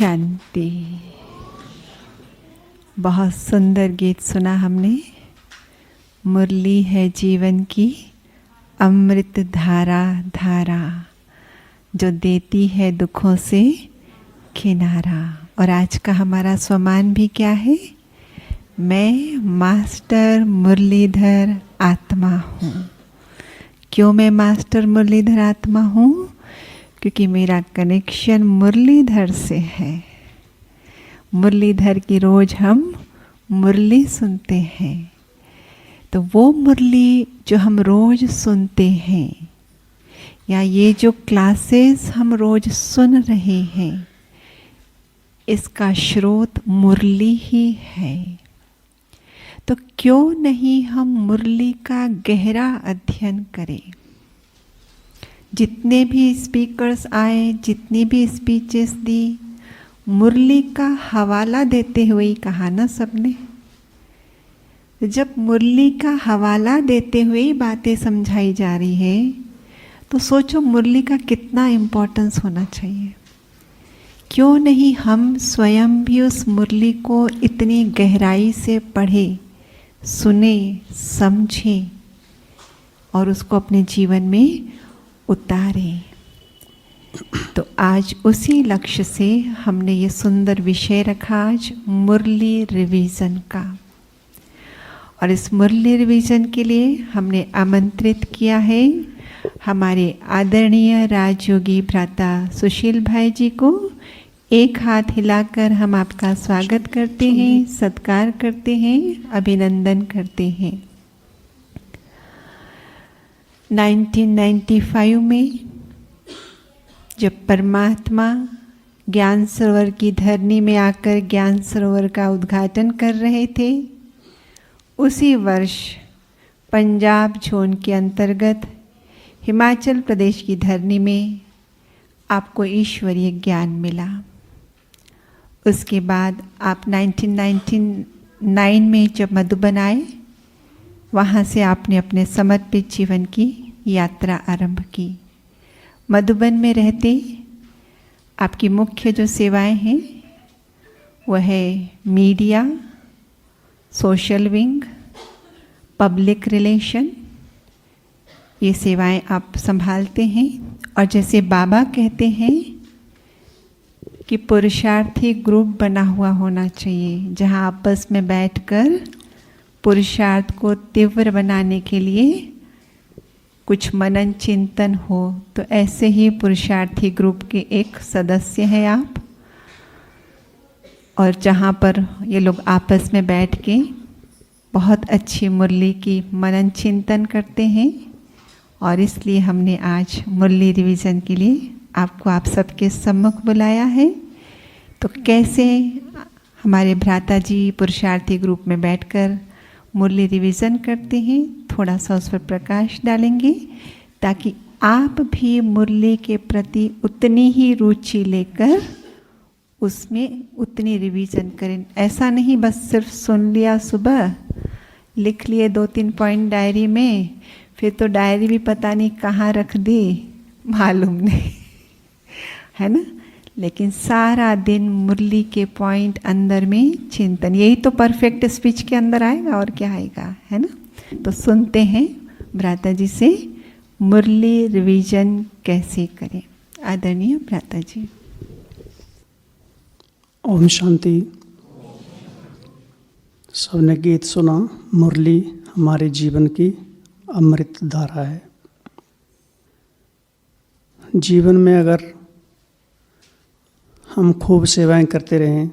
शांति। बहुत सुंदर गीत सुना हमने। मुरली है जीवन की अमृत धारा, धारा जो देती है दुखों से किनारा। और आज का हमारा स्वमान भी क्या है? मैं मास्टर मुरलीधर आत्मा हूँ। क्यों मैं मास्टर मुरलीधर आत्मा हूँ? क्योंकि मेरा कनेक्शन मुरलीधर से है। मुरलीधर की रोज हम मुरली सुनते हैं। तो वो मुरली जो हम रोज सुनते हैं, या ये जो क्लासेस हम रोज सुन रहे हैं, इसका स्रोत मुरली ही है। तो क्यों नहीं हम मुरली का गहरा अध्ययन करें? जितने भी स्पीकर्स आए, जितनी भी स्पीचेस दी, मुरली का हवाला देते हुए ही कहा ना सबने। जब मुरली का हवाला देते हुए बातें समझाई जा रही है, तो सोचो मुरली का कितना इम्पोर्टेंस होना चाहिए। क्यों नहीं हम स्वयं भी उस मुरली को इतनी गहराई से पढ़े, सुने, समझे और उसको अपने जीवन में उतारें। तो आज उसी लक्ष्य से हमने ये सुंदर विषय रखा, आज मुरली रिवीजन का। और इस मुरली रिवीजन के लिए हमने आमंत्रित किया है हमारे आदरणीय राजयोगी भ्राता सुशील भाई जी को। एक हाथ हिलाकर हम आपका स्वागत करते हैं, सत्कार करते हैं, अभिनंदन करते हैं। 1995 में जब परमात्मा ज्ञान सरोवर की धरनी में आकर ज्ञान सरोवर का उद्घाटन कर रहे थे, उसी वर्ष पंजाब जोन के अंतर्गत हिमाचल प्रदेश की धरनी में आपको ईश्वरीय ज्ञान मिला। उसके बाद आप 1999 में जब मधुबन आए, वहाँ से आपने अपने समर्पित जीवन की यात्रा आरंभ की। मधुबन में रहते आपकी मुख्य जो सेवाएं हैं वह है media, social wing, public relation, ये सेवाएं आप संभालते हैं। और जैसे बाबा कहते हैं कि पुरुषार्थी ग्रुप बना हुआ होना चाहिए, जहां आपस में बैठकर पुरुषार्थ को तीव्र बनाने के लिए कुछ मनन चिंतन हो, तो ऐसे ही पुरुषार्थी ग्रुप के एक सदस्य हैं आप। और जहाँ पर ये लोग आपस में बैठ के बहुत अच्छी मुरली की मनन चिंतन करते हैं। और इसलिए हमने आज मुरली रिवीजन के लिए आपको आप सबके सम्मुख बुलाया है। तो कैसे हमारे भ्राता जी पुरुषार्थी ग्रुप में बैठकर मुरली रिवीजन करते हैं, थोड़ा सा उस पर प्रकाश डालेंगे, ताकि आप भी मुरली के प्रति उतनी ही रुचि लेकर उसमें उतनी रिवीजन करें। ऐसा नहीं बस सिर्फ सुन लिया, सुबह लिख लिए 2-3 पॉइंट डायरी में, फिर तो डायरी भी पता नहीं कहाँ रख दी, मालूम नहीं है ना। लेकिन सारा दिन मुरली के पॉइंट अंदर में चिंतन, यही तो परफेक्ट स्पीच के अंदर आएगा, और क्या आएगा, है ना। तो सुनते हैं भ्राता जी से मुरली रिवीजन कैसे करें। आदरणीय भ्राता जी। ओम शांति। सबने गीत सुना। मुरली हमारे जीवन की अमृत धारा है। जीवन में अगर हम खूब सेवाएं करते रहें,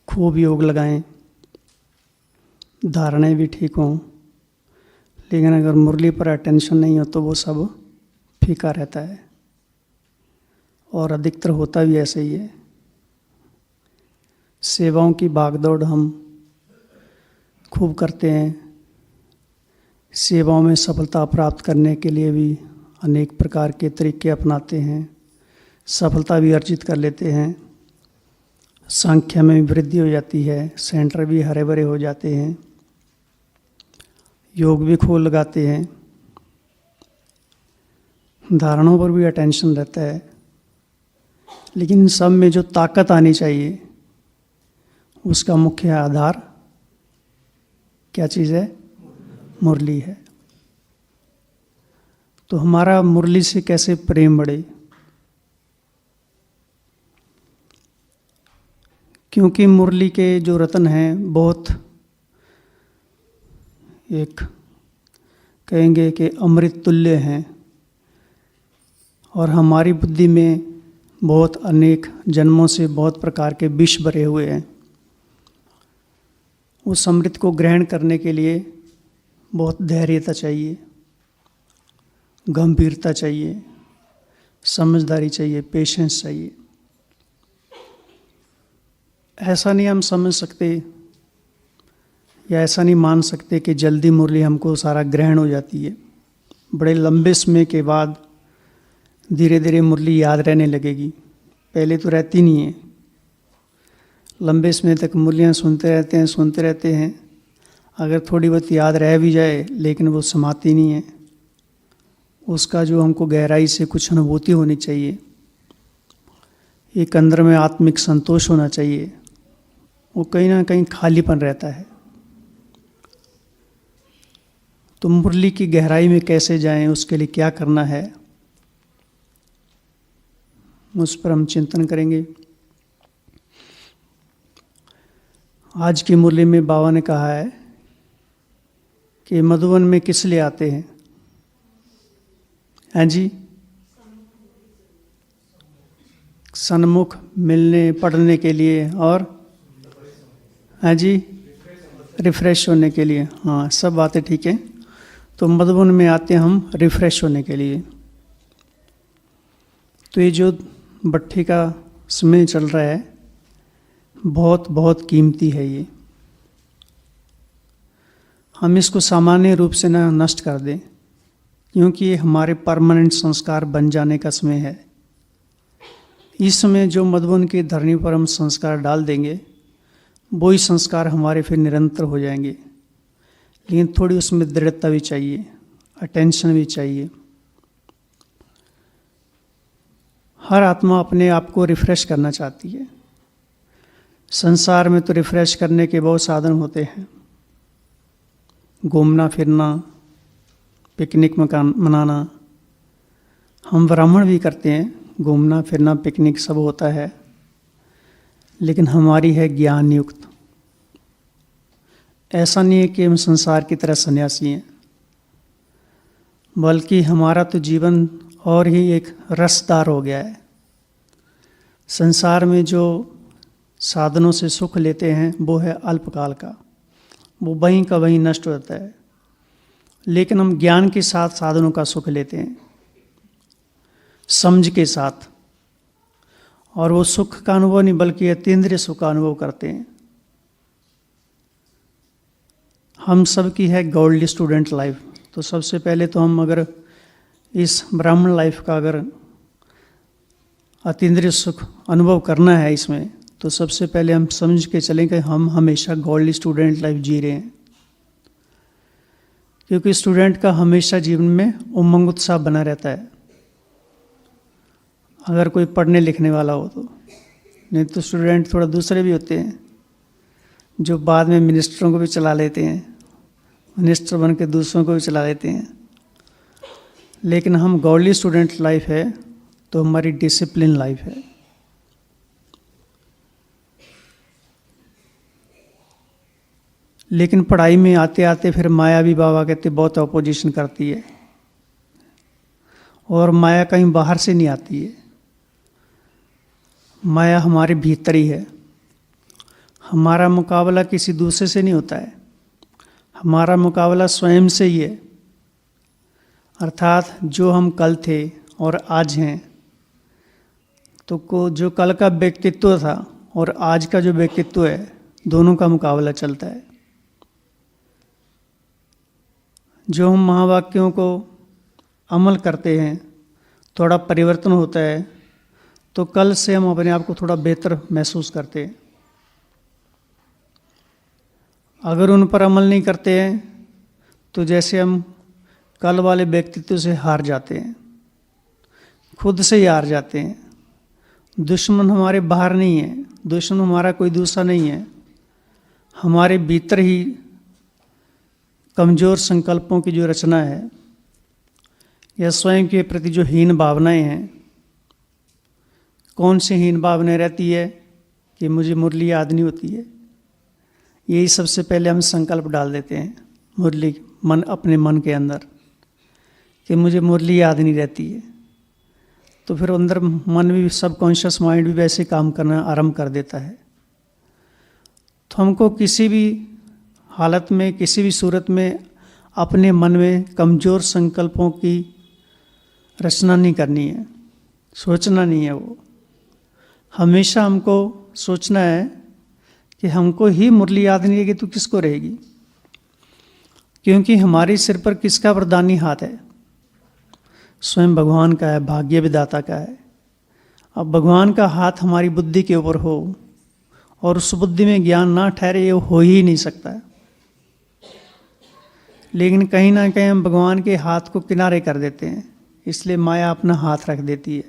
खूब योग लगाएं, धारणाएं भी ठीक हों, लेकिन अगर मुरली पर अटेंशन नहीं हो तो वो सब फीका रहता है। और अधिकतर होता भी ऐसे ही है। सेवाओं की भागदौड़ हम खूब करते हैं। सेवाओं में सफलता प्राप्त करने के लिए भी अनेक प्रकार के तरीके अपनाते हैं, सफलता भी अर्जित कर लेते हैं। संख्या में भी वृद्धि हो जाती है, सेंटर भी हरे भरे हो जाते हैं, योग भी खूब लगाते हैं, धारणों पर भी अटेंशन रहता है। लेकिन इन सब में जो ताकत आनी चाहिए उसका मुख्य आधार क्या चीज़ है? मुरली है। तो हमारा मुरली से कैसे प्रेम बढ़े? क्योंकि मुरली के जो रत्न हैं बहुत एक कहेंगे कि अमृत तुल्य हैं, और हमारी बुद्धि में बहुत अनेक जन्मों से बहुत प्रकार के विष भरे हुए हैं। उस अमृत को ग्रहण करने के लिए बहुत धैर्यता चाहिए, गंभीरता चाहिए, समझदारी चाहिए, पेशेंस चाहिए। ऐसा नहीं हम समझ सकते या ऐसा नहीं मान सकते कि जल्दी मुरली हमको सारा ग्रहण हो जाती है। बड़े लंबे समय के बाद धीरे धीरे मुरली याद रहने लगेगी, पहले तो रहती नहीं है। लंबे समय तक मुरलियाँ सुनते रहते हैं। अगर थोड़ी बहुत याद रह भी जाए लेकिन वो समाती नहीं है। उसका जो हमको गहराई से कुछ अनुभूति होनी चाहिए, एक अंदर में आत्मिक संतोष होना चाहिए, वो कहीं ना कहीं खालीपन रहता है। तो मुरली की गहराई में कैसे जाएं, उसके लिए क्या करना है, उस पर हम चिंतन करेंगे। आज की मुरली में बाबा ने कहा है कि मधुबन में किस लिए आते हैं? हैं जी? सन्मुख मिलने, पढ़ने के लिए, और हैं जी रिफ्रेश होने के लिए। हाँ, सब बातें ठीक है। तो मधुबन में आते हैं हम रिफ्रेश होने के लिए। तो ये जो भट्ठी का समय चल रहा है बहुत बहुत कीमती है। ये हम इसको सामान्य रूप से ना नष्ट कर दें, क्योंकि ये हमारे परमानेंट संस्कार बन जाने का समय है। इस समय जो मधुबन की धरनी पर हम संस्कार डाल देंगे वही संस्कार हमारे फिर निरंतर हो जाएंगे। लेकिन थोड़ी उसमें दृढ़ता भी चाहिए, अटेंशन भी चाहिए। हर आत्मा अपने आप को रिफ्रेश करना चाहती है। संसार में तो रिफ्रेश करने के बहुत साधन होते हैं, घूमना फिरना, पिकनिक मनाना। हम ब्राह्मण भी करते हैं, घूमना फिरना पिकनिक सब होता है, लेकिन हमारी है ज्ञान युक्त। ऐसा नहीं है कि हम संसार की तरह सन्यासी हैं, बल्कि हमारा तो जीवन और ही एक रसदार हो गया है। संसार में जो साधनों से सुख लेते हैं वो है अल्पकाल का, वो वहीं का वहीं नष्ट हो जाता है। लेकिन हम ज्ञान के साथ साधनों का सुख लेते हैं, समझ के साथ, और वो सुख का अनुभव नहीं बल्कि अतीन्द्रिय सुख का अनुभव करते हैं। हम सब की है गोल्ड स्टूडेंट लाइफ। तो सबसे पहले तो हम अगर इस ब्राह्मण लाइफ का अगर अतीन्द्रिय सुख अनुभव करना है इसमें, तो सबसे पहले हम समझ के चलें कि हम हमेशा गोल्ड स्टूडेंट लाइफ जी रहे हैं। क्योंकि स्टूडेंट का हमेशा जीवन में उमंग उत्साह बना रहता है, अगर कोई पढ़ने लिखने वाला हो तो। नहीं तो स्टूडेंट थोड़ा दूसरे भी होते हैं जो बाद में मिनिस्टरों को भी चला लेते हैं, मिनिस्टर बन के दूसरों को भी चला लेते हैं। लेकिन हम गॉडली स्टूडेंट लाइफ है तो हमारी डिसिप्लिन लाइफ है। लेकिन पढ़ाई में आते आते फिर माया भी बाबा कहते बहुत अपोजिशन करती है, और माया कहीं बाहर से नहीं आती है, माया हमारे भीतर ही है। हमारा मुकाबला किसी दूसरे से नहीं होता है, हमारा मुकाबला स्वयं से ही है। अर्थात जो हम कल थे और आज हैं, तो जो कल का व्यक्तित्व था और आज का जो व्यक्तित्व है, दोनों का मुकाबला चलता है। जो हम महावाक्यों को अमल करते हैं, थोड़ा परिवर्तन होता है, तो कल से हम अपने आप को थोड़ा बेहतर महसूस करते हैं। अगर उन पर अमल नहीं करते हैं तो जैसे हम कल वाले व्यक्तित्व से हार जाते हैं, खुद से ही हार जाते हैं। दुश्मन हमारे बाहर नहीं है, दुश्मन हमारा कोई दूसरा नहीं है, हमारे भीतर ही कमज़ोर संकल्पों की जो रचना है या स्वयं के प्रति जो हीन भावनाएं हैं। कौन सी हीन भावनाएं रहती है कि मुझे मुरली याद नहीं होती है, यही सबसे पहले हम संकल्प डाल देते हैं मुरली मन अपने मन के अंदर कि मुझे मुरली याद नहीं रहती है। तो फिर अंदर मन भी, सबकॉन्शियस माइंड भी वैसे काम करना आरंभ कर देता है। तो हमको किसी भी हालत में, किसी भी सूरत में अपने मन में कमज़ोर संकल्पों की रचना नहीं करनी है, सोचना नहीं है। वो हमेशा हमको सोचना है कि हमको ही मुरली याद नहीं रहेगी तो किसको रहेगी, क्योंकि हमारे सिर पर किसका वरदानी हाथ है? स्वयं भगवान का है, भाग्य विधाता का है। अब भगवान का हाथ हमारी बुद्धि के ऊपर हो और उस बुद्धि में ज्ञान ना ठहरे, ये हो ही नहीं सकता है। लेकिन कहीं ना कहीं हम भगवान के हाथ को किनारे कर देते हैं, इसलिए माया अपना हाथ रख देती है,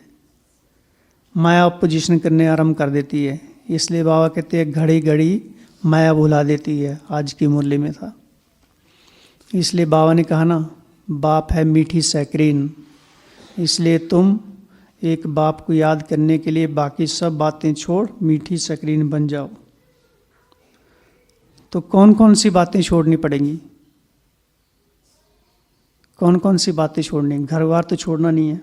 माया अपोजिशन करने आरंभ कर देती है। इसलिए बाबा कहते हैं घड़ी घड़ी माया भुला देती है, आज की मुरली में था। इसलिए बाबा ने कहा ना, बाप है मीठी सैकरीन, इसलिए तुम एक बाप को याद करने के लिए बाकी सब बातें छोड़ मीठी सैकरीन बन जाओ। तो कौन कौन सी बातें छोड़नी पड़ेंगी? कौन कौन सी बातें छोड़नी? घर बार तो छोड़ना नहीं है।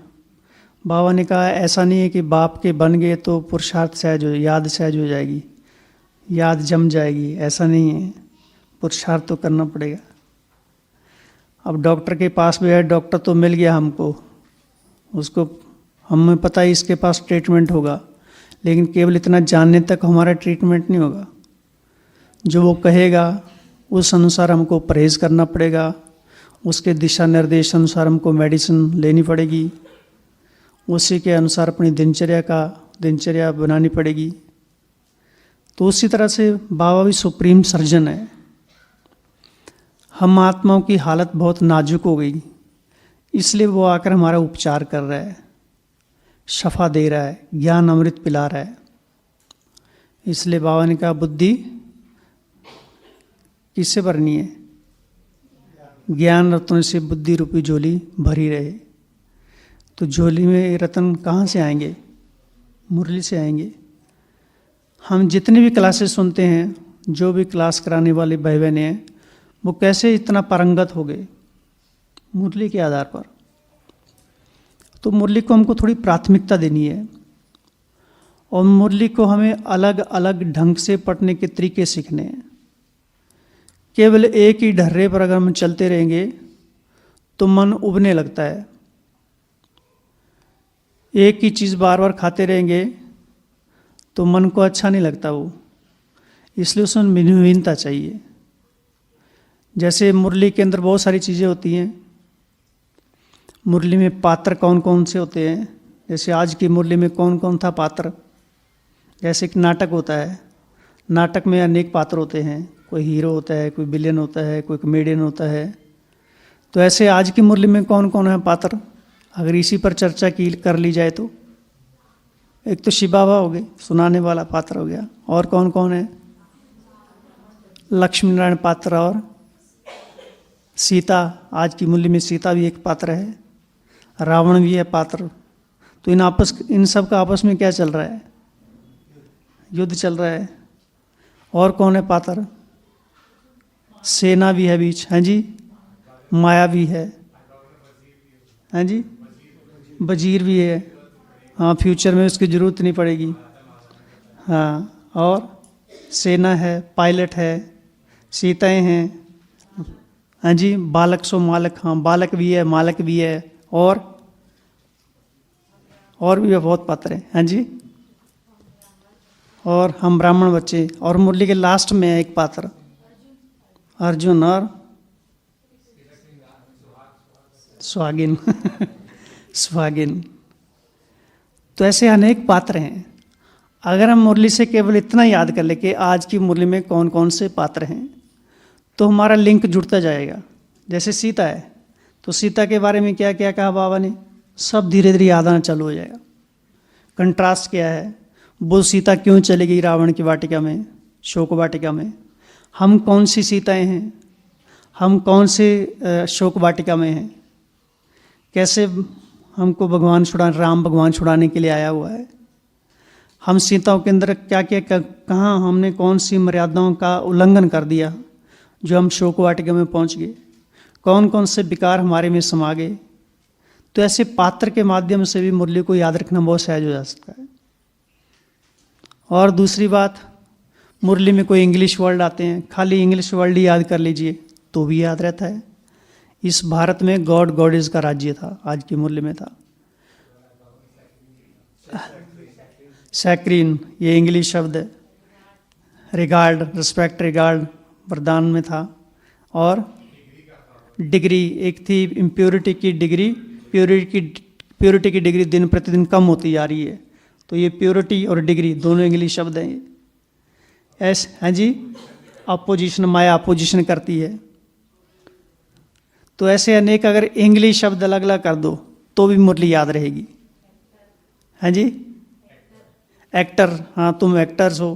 बाबा ने कहा ऐसा नहीं है कि बाप के बन गए तो पुरुषार्थ सहज हो, याद सहज हो जाएगी, याद जम जाएगी, ऐसा नहीं है। पुरुषार्थ तो करना पड़ेगा। अब डॉक्टर के पास भी है, डॉक्टर तो मिल गया हमको, उसको हमें पता है इसके पास ट्रीटमेंट होगा, लेकिन केवल इतना जानने तक हमारा ट्रीटमेंट नहीं होगा। जो वो कहेगा उस अनुसार हमको परहेज करना पड़ेगा, उसके दिशा निर्देश अनुसार हमको मेडिसिन लेनी पड़ेगी, उसी के अनुसार अपनी दिनचर्या बनानी पड़ेगी। तो उसी तरह से बाबा भी सुप्रीम सर्जन है। हम आत्माओं की हालत बहुत नाजुक हो गई, इसलिए वो आकर हमारा उपचार कर रहा है, शफा दे रहा है, ज्ञान अमृत पिला रहा है। इसलिए बाबा ने कहा बुद्धि किससे भरनी है? ज्ञान रत्न से बुद्धि रूपी झोली भरी रहे। तो झोली में रत्न कहाँ से आएंगे? मुरली से आएंगे। हम जितनी भी क्लासेस सुनते हैं, जो भी क्लास कराने वाले भाई बहन हैं, वो कैसे इतना पारंगत हो गए? मुरली के आधार पर। तो मुरली को हमको थोड़ी प्राथमिकता देनी है, और मुरली को हमें अलग अलग ढंग से पढ़ने के तरीके सीखने हैं। केवल एक ही ढर्रे पर अगर हम चलते रहेंगे तो मन उबने लगता है। एक ही चीज़ बार बार खाते रहेंगे तो मन को अच्छा नहीं लगता वो, इसलिए उसमें विभिन्नता चाहिए। जैसे मुरली के अंदर बहुत सारी चीज़ें होती हैं। मुरली में पात्र कौन कौन से होते हैं? जैसे आज की मुरली में कौन कौन था पात्र? जैसे एक नाटक होता है, नाटक में अनेक पात्र होते हैं, कोई हीरो होता है, कोई विलेन होता है, कोई कॉमेडियन होता है। तो ऐसे आज की मुरली में कौन कौन है पात्र? अगर इसी पर चर्चा की कर ली जाए तो एक तो शिव बाबा हो गए, सुनाने वाला पात्र हो गया, और कौन कौन है? लक्ष्मी नारायण पात्र और सीता। आज की मुरली में सीता भी एक पात्र है, रावण भी है पात्र। तो इन सब का आपस में क्या चल रहा है? युद्ध चल रहा है। और कौन है पात्र? सेना भी है बीच, हैं जी, माया भी है, हैं जी, वजीर भी है। हाँ, फ्यूचर में उसकी ज़रूरत नहीं पड़ेगी। हाँ, और सेना है, पायलट है, सीताएं हैं, हाँ जी, बालक सो मालक। हाँ, बालक भी है, मालक भी है, और भी बहुत पात्र हैं, हाँ जी। और हम ब्राह्मण बच्चे। और मुरली के लास्ट में है एक पात्र अर्जुन और सुहागिन सुहागिन। तो ऐसे अनेक पात्र हैं। अगर हम मुरली से केवल इतना याद कर ले कि आज की मुरली में कौन कौन से पात्र हैं, तो हमारा लिंक जुड़ता जाएगा। जैसे सीता है, तो सीता के बारे में क्या क्या कहा बाबा ने, सब धीरे धीरे याद आना चालू हो जाएगा। कंट्रास्ट क्या है, वो सीता क्यों चली गई रावण की वाटिका में, शोक वाटिका में, हम कौन सी सीताएं हैं, हम कौन से शोक वाटिका में हैं, कैसे हमको राम भगवान छुड़ाने के लिए आया हुआ है, हम सीताओं के अंदर क्या क्या कहाँ हमने कौन सी मर्यादाओं का उल्लंघन कर दिया जो हम शोक वाटिका में पहुँच गए, कौन कौन से विकार हमारे में समा गए। तो ऐसे पात्र के माध्यम से भी मुरली को याद रखना बहुत सहज हो जा सकता है। और दूसरी बात, मुरली में कोई इंग्लिश वर्ड आते हैं, खाली इंग्लिश वर्ड ही याद कर लीजिए तो भी याद रहता है। इस भारत में गॉड गॉडेज का राज्य था, आज की मुरली में था। सैक्रीन, ये इंग्लिश शब्द है। रिगार्ड, रिस्पेक्ट, रिगार्ड वरदान में था। और डिग्री एक थी, इम्प्योरिटी की डिग्री, प्योरिटी की डिग्री दिन प्रतिदिन कम होती जा रही है, तो ये प्योरिटी और डिग्री दोनों इंग्लिश शब्द हैं ये। हैं जी, अपोजिशन, माया अपोजिशन करती है। तो ऐसे अनेक अगर इंग्लिश शब्द अलग अलग कर दो तो भी मुरली याद रहेगी। हैं जी, एक्टर, हाँ तुम एक्टर्स हो,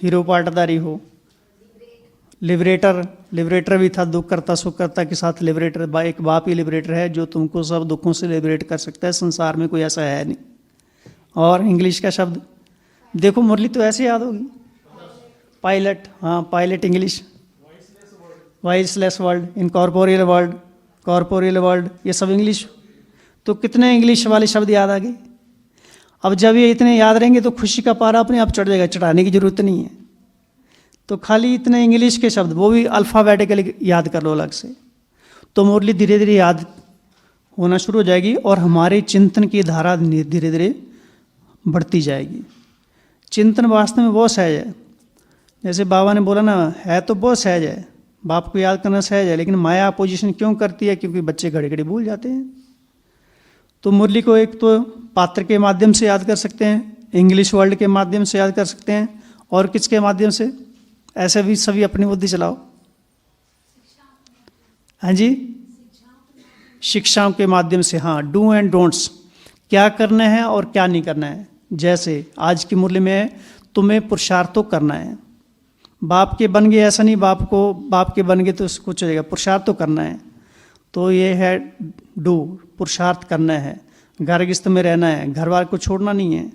हीरो पार्टदारी हो। लिबरेटर भी था, दुख करता सुख करता के साथ लिबरेटर, एक बाप ही लिबरेटर है जो तुमको सब दुखों से लिबरेट कर सकता है, संसार में कोई ऐसा है नहीं। और इंग्लिश का शब्द देखो, मुरली तो ऐसे याद होगी। पायलट, हाँ pilot English, voiceless world, incorporeal world, corporeal world, ये सब इंग्लिश। तो कितने इंग्लिश वाले शब्द याद आ गए। अब जब ये इतने याद रहेंगे तो खुशी का पारा अपने आप चढ़ जाएगा, चढ़ाने की जरूरत नहीं है। तो खाली इतने इंग्लिश के शब्द, वो भी अल्फ़ाबेटिकली याद कर लो अलग से, तो मुरली धीरे धीरे याद होना शुरू हो जाएगी और हमारे चिंतन की धारा धीरे धीरे बढ़ती जाएगी। चिंतन वास्तव में बहुत सहज है। जैसे बाबा ने बोला ना, है तो बहुत सहज है, बाप को याद करना सहज है, लेकिन माया अपोजिशन क्यों करती है? क्योंकि बच्चे घड़ी घड़ी भूल जाते हैं। तो मुरली को एक तो पात्र के माध्यम से याद कर सकते हैं, इंग्लिश वर्ल्ड के माध्यम से याद कर सकते हैं, और किसके माध्यम से? ऐसे भी सभी अपनी बुद्धि चलाओ। हाँ जी, शिक्षाओं के माध्यम से, हाँ, डू एंड डोंट्स, क्या करना है और क्या नहीं करना है। जैसे आज की मुरली में तुम्हें पुरुषार्थ तो करना है, बाप के बन गए ऐसा नहीं, बाप के बन गए तो कुछ हो जाएगा, पुरुषार्थ तो करना है। तो ये है डू, पुरुषार्थ करना है, घर गृहस्थ में रहना है, घर वाले को छोड़ना नहीं है।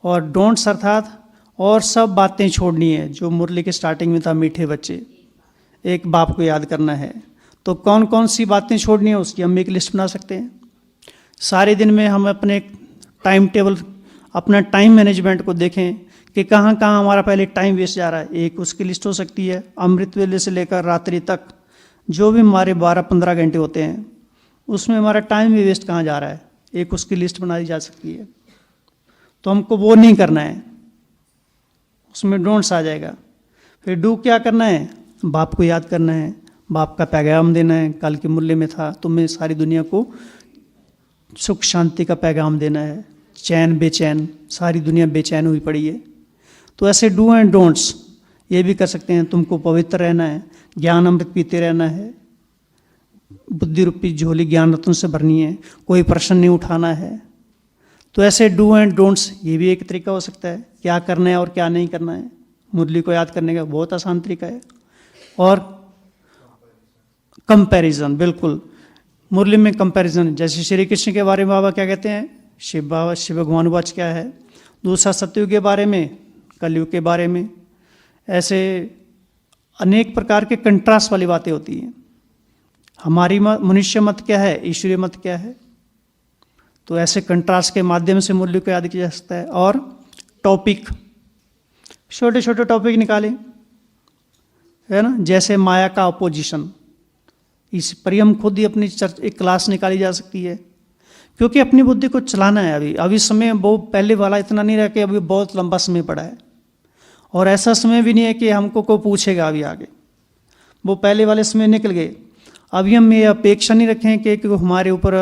और डोंट्स अर्थात और सब बातें छोड़नी है, जो मुरली के स्टार्टिंग में था, मीठे बच्चे, एक बाप को याद करना है। तो कौन कौन सी बातें छोड़नी है उसकी हम एक लिस्ट बना सकते हैं। सारे दिन में हम अपने टाइम टेबल, अपना टाइम मैनेजमेंट को देखें कि कहाँ कहाँ हमारा पहले टाइम वेस्ट जा रहा है, एक उसकी लिस्ट हो सकती है। अमृत वेले से लेकर रात्रि तक जो भी हमारे 12-15 घंटे होते हैं, उसमें हमारा टाइम भी वेस्ट कहाँ जा रहा है, एक उसकी लिस्ट बनाई जा सकती है। तो हमको वो नहीं करना है, उसमें डोंट्स आ जाएगा। फिर डू क्या करना है? बाप को याद करना है, बाप का पैगाम देना है। कल की मुरली में था, तुम्हें सारी दुनिया को सुख शांति का पैगाम देना है। चैन बेचैन, सारी दुनिया बेचैन हुई पड़ी है। तो ऐसे डू एंड डोंट्स ये भी कर सकते हैं। तुमको पवित्र रहना है, ज्ञान अमृत पीते रहना है, बुद्धि रूपी झोली ज्ञान रत्न से भरनी है, कोई प्रश्न नहीं उठाना है। तो ऐसे डू एंड डोंट्स ये भी एक तरीका हो सकता है, क्या करना है और क्या नहीं करना है। मुरली को याद करने का बहुत आसान तरीका है। और कंपैरिजन, बिल्कुल मुरली में कंपैरिजन, जैसे श्री कृष्ण के बारे में बाबा क्या कहते हैं, शिव भगवान वाच क्या है, दूसरा सतयुग के बारे में, कलयुग के बारे में, ऐसे अनेक प्रकार के कंट्रास्ट वाली बातें होती हैं। हमारी मनुष्य मत क्या है, ईश्वरीय मत क्या है। तो ऐसे कंट्रास्ट के माध्यम से मुरली को याद किया जा सकता है। और टॉपिक, छोटे छोटे टॉपिक निकालें, है ना, जैसे माया का अपोजिशन, इस पर हम खुद ही अपनी एक क्लास निकाली जा सकती है। क्योंकि अपनी बुद्धि को चलाना है। अभी समय वो पहले वाला इतना नहीं रहा कि अभी बहुत लंबा समय पड़ा है, और ऐसा समय भी नहीं है कि हमको कोई पूछेगा अभी आगे, वो पहले वाले समय निकल गए। अभी हम ये अपेक्षा नहीं रखें कि हमारे ऊपर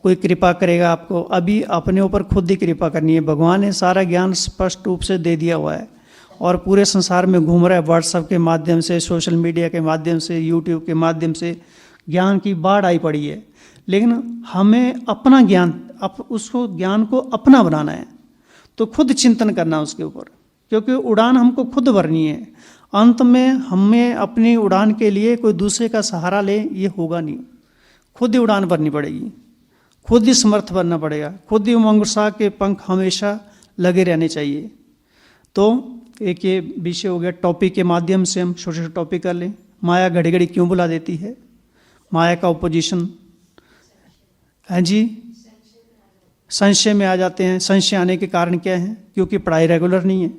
कोई कृपा करेगा आपको, अभी अपने ऊपर खुद ही कृपा करनी है। भगवान ने सारा ज्ञान स्पष्ट रूप से दे दिया हुआ है और पूरे संसार में घूम रहा है, व्हाट्सएप के माध्यम से, सोशल मीडिया के माध्यम से, यूट्यूब के माध्यम से ज्ञान की बाढ़ आई पड़ी है। लेकिन हमें अपना ज्ञान, उसको ज्ञान को अपना बनाना है। तो खुद चिंतन करना उसके ऊपर, क्योंकि उड़ान हमको खुद भरनी है। अंत में हमें अपनी उड़ान के लिए कोई दूसरे का सहारा ले, ये होगा नहीं। खुद ही उड़ान भरनी पड़ेगी, खुद ही समर्थ बनना पड़ेगा, खुद ही उमंग उत्साह के पंख हमेशा लगे रहने चाहिए। तो एक ये विषय हो गया, टॉपिक के माध्यम से हम छोटे छोटे टॉपिक कर लें। माया घड़ी घड़ी क्यों बुला देती है? माया का ओपोजिशन है जी, संशय में आ जाते हैं। संशय आने के कारण क्या है? क्योंकि पढ़ाई रेगुलर नहीं है,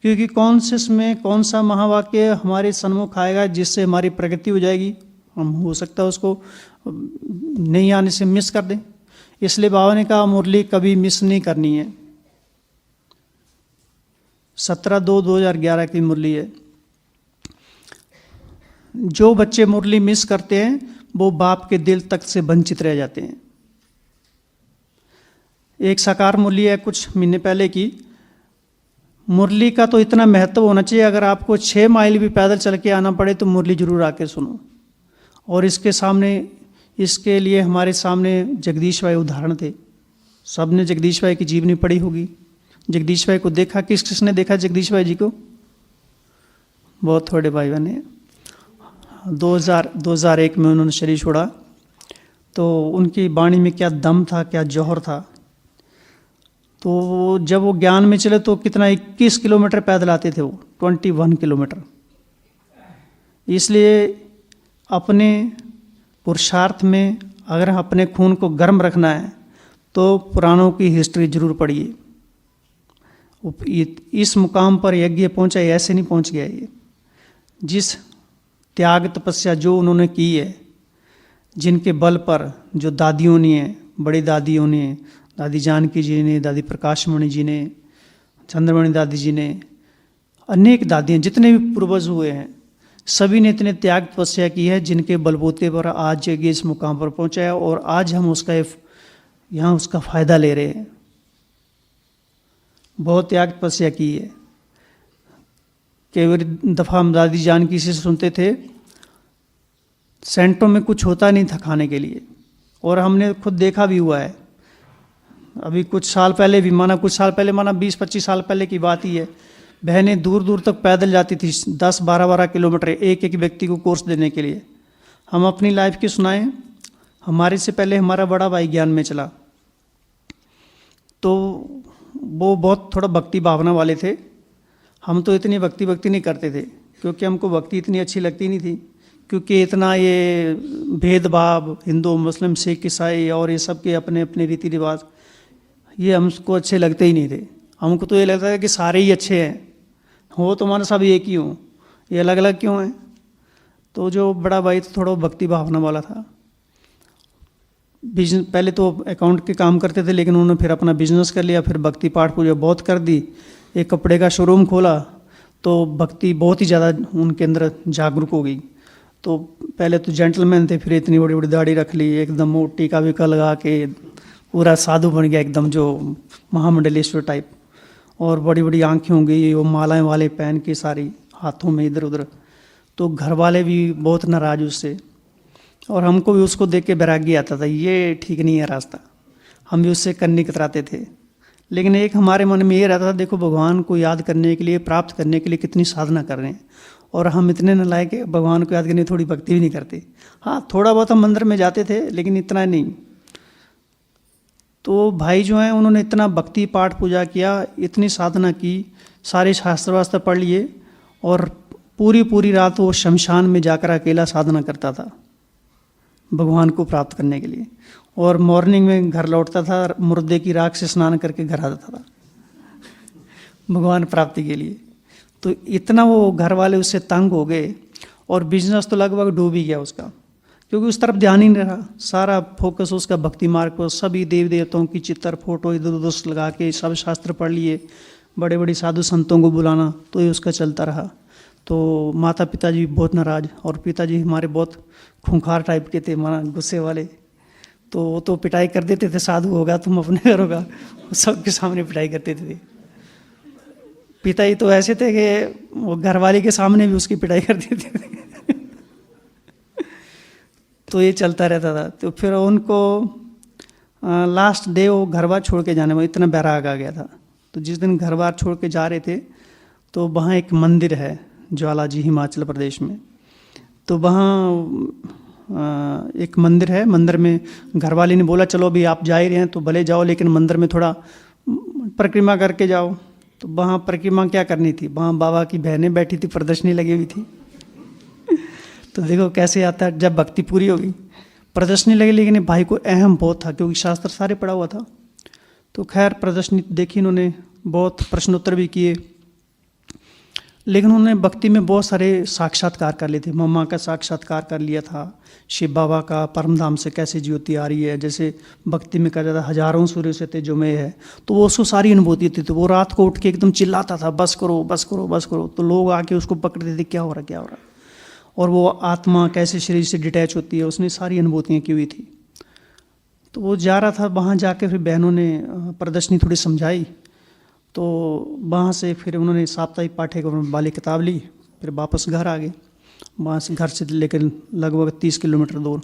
क्योंकि कौन से में कौन सा महावाक्य हमारे सन्मुख आएगा जिससे हमारी प्रगति हो जाएगी, हम हो सकता है उसको नहीं आने से मिस कर दें। इसलिए बाबा ने कहा मुरली कभी मिस नहीं करनी है। 17/2/2011 की मुरली है। जो बच्चे मुरली मिस करते हैं वो बाप के दिल तक से वंचित रह जाते हैं। एक साकार मुरली है कुछ महीने पहले की। मुरली का तो इतना महत्व होना चाहिए, अगर आपको 6 माइल भी पैदल चल के आना पड़े तो मुरली जरूर आके सुनो। और इसके सामने, इसके लिए हमारे सामने जगदीश भाई उदाहरण थे। सबने जगदीश भाई की जीवनी पढ़ी होगी। जगदीश भाई को देखा, किस किसने देखा जगदीश भाई जी को? बहुत थोड़े भाई बने। 2001 में उन्होंने शरीर छोड़ा। तो उनकी वाणी में क्या दम था, क्या जौहर था। तो जब वो ज्ञान में चले तो कितना 21 किलोमीटर पैदल आते थे वो, 21 किलोमीटर। इसलिए अपने पुरुषार्थ में अगर अपने खून को गर्म रखना है तो पुराणों की हिस्ट्री जरूर पढ़िए। इस मुकाम पर यज्ञ पहुंचा, ऐसे नहीं पहुंच गया ये। जिस त्याग तपस्या जो उन्होंने की है, जिनके बल पर, जो दादियों ने, बड़ी दादियों ने, दादी जानकी जी ने, दादी प्रकाशमणि जी ने, चंद्रमणि दादी जी ने, अनेक दादियाँ, जितने भी पूर्वज हुए हैं, सभी ने इतने त्याग तपस्या की है जिनके बलबूते पर आज ये इस मुकाम पर पहुंचा है। और आज हम उसका यहाँ उसका फायदा ले रहे हैं। बहुत त्याग तपस्या की है। कई दफ़ा हम दादी जानकी से सुनते थे, सेंटों में कुछ होता नहीं था खाने के लिए, और हमने खुद देखा भी हुआ है। अभी कुछ साल पहले भी, माना कुछ साल पहले, माना 20-25 साल पहले की बात ही है, बहनें दूर दूर तक पैदल जाती थी, 10-12 किलोमीटर एक एक व्यक्ति को कोर्स देने के लिए। हम अपनी लाइफ की सुनाएं। हमारे से पहले हमारा बड़ा भाई ज्ञान में चला, तो वो बहुत थोड़ा भक्ति भावना वाले थे। हम तो इतनी भक्ति नहीं करते थे, क्योंकि हमको भक्ति इतनी अच्छी लगती नहीं थी। क्योंकि इतना ये भेदभाव, हिंदू मुस्लिम सिख ईसाई और ये सब के अपने अपने रीति रिवाज, ये हमको अच्छे लगते ही नहीं थे। हमको तो ये लगता है कि सारे ही अच्छे हैं, हो तो हमारे सब एक ही हों, ये अलग अलग क्यों हैं। तो जो बड़ा भाई तो थोड़ा भक्ति भावना वाला था। बिजनेस, पहले तो अकाउंट के काम करते थे, लेकिन उन्होंने फिर अपना बिजनेस कर लिया, फिर भक्ति पाठ पूजा बहुत कर दी। एक कपड़े का शोरूम खोला, तो भक्ति बहुत ही ज़्यादा उनके अंदर जागरूक हो गई। तो पहले तो जेंटलमैन थे, फिर इतनी बड़ी बड़ी दाढ़ी रख ली, एकदम वो टीका वीका लगा के पूरा साधु बन गया, एकदम जो महामंडलेश्वर टाइप। और बड़ी बड़ी आँखें हो गई, वो मालाएं वाले पहन के सारी हाथों में इधर उधर। तो घर वाले भी बहुत नाराज उससे, और हमको भी उसको देख के वैराग्य आता था, ये ठीक नहीं है रास्ता। हम भी उससे कन्नी कतराते थे। लेकिन एक हमारे मन में ये रहता था, देखो भगवान को याद करने के लिए, प्राप्त करने के लिए कितनी साधना कर रहे हैं, और हम इतने नालायक के भगवान को याद करने थोड़ी भक्ति भी नहीं करते। हाँ, थोड़ा बहुत हम मंदिर में जाते थे, लेकिन इतना नहीं। तो भाई जो हैं उन्होंने इतना भक्ति पाठ पूजा किया, इतनी साधना की, सारे शास्त्र वास्त्र पढ़ लिए, और पूरी रात वो शमशान में जाकर अकेला साधना करता था भगवान को प्राप्त करने के लिए। और मॉर्निंग में घर लौटता था, मुर्दे की राख से स्नान करके घर आ जाता था भगवान प्राप्ति के लिए। तो इतना वो घर वाले उससे तंग हो गए, और बिजनेस तो लगभग डूब ही गया उसका, क्योंकि उस तरफ ध्यान ही नहीं रहा। सारा फोकस उसका भक्ति मार्ग पर, सभी देव देवताओं की चित्र फोटो इधर उधर लगा के सब शास्त्र पढ़ लिए, बड़े बड़े साधु संतों को बुलाना, तो ये उसका चलता रहा। तो माता पिताजी बहुत नाराज, और पिताजी हमारे बहुत खूंखार टाइप के थे, माना गुस्से वाले। तो वो तो पिटाई कर देते थे, साधु होगा तुम अपने घर होगा, सबके सामने पिटाई करते थे। पिताजी तो ऐसे थे कि वो घरवाली के सामने भी उसकी पिटाई कर देते थे तो ये चलता रहता था। तो फिर उनको लास्ट डे वो घरवा छोड़ के जाने में इतना बैराग आ गया था, तो जिस दिन घर बार छोड़ के जा रहे थे तो वहाँ एक मंदिर है ज्वालाजी हिमाचल प्रदेश में। तो वहाँ एक मंदिर है, मंदिर में घरवाली ने बोला चलो अभी आप जा ही रहे हैं तो भले जाओ, लेकिन मंदिर में थोड़ा परिक्रमा करके जाओ। तो वहाँ परिक्रमा क्या करनी थी, वहाँ बाबा की बहनें बैठी थी, प्रदर्शनी लगी हुई थी। तो देखो कैसे आता है, जब भक्ति पूरी होगी प्रदर्शनी लगी, लेकिन भाई को अहम बहुत था क्योंकि शास्त्र सारे पढ़ा हुआ था। तो खैर प्रदर्शनी देखी इन्होंने, बहुत प्रश्न उत्तर भी किए, लेकिन उन्होंने भक्ति में बहुत सारे साक्षात्कार कर लिए थे। मम्मा का साक्षात्कार कर लिया था, शिव बाबा का परमधाम से कैसे ज्योति आ रही है, जैसे भक्ति में कहा जाता है हजारों सूर्य से तेजोमय है। तो वो उसको सारी अनुभूति थी। तो वो रात को उठ के एकदम चिल्लाता था बस करो बस करो बस करो। तो लोग आके उसको पकड़ते थे क्या हो रहा क्या हो रहा, और वो आत्मा कैसे शरीर से डिटैच होती है, उसने सारी अनुभूतियाँ की हुई थी। तो वो जा रहा था, वहाँ जाके फिर बहनों ने प्रदर्शनी थोड़ी समझाई। तो वहाँ से फिर उन्होंने साप्ताहिक पाठ्यक्रम वाली किताब ली, फिर वापस घर आ गए। वहाँ से घर से लेकर लगभग 30 किलोमीटर दूर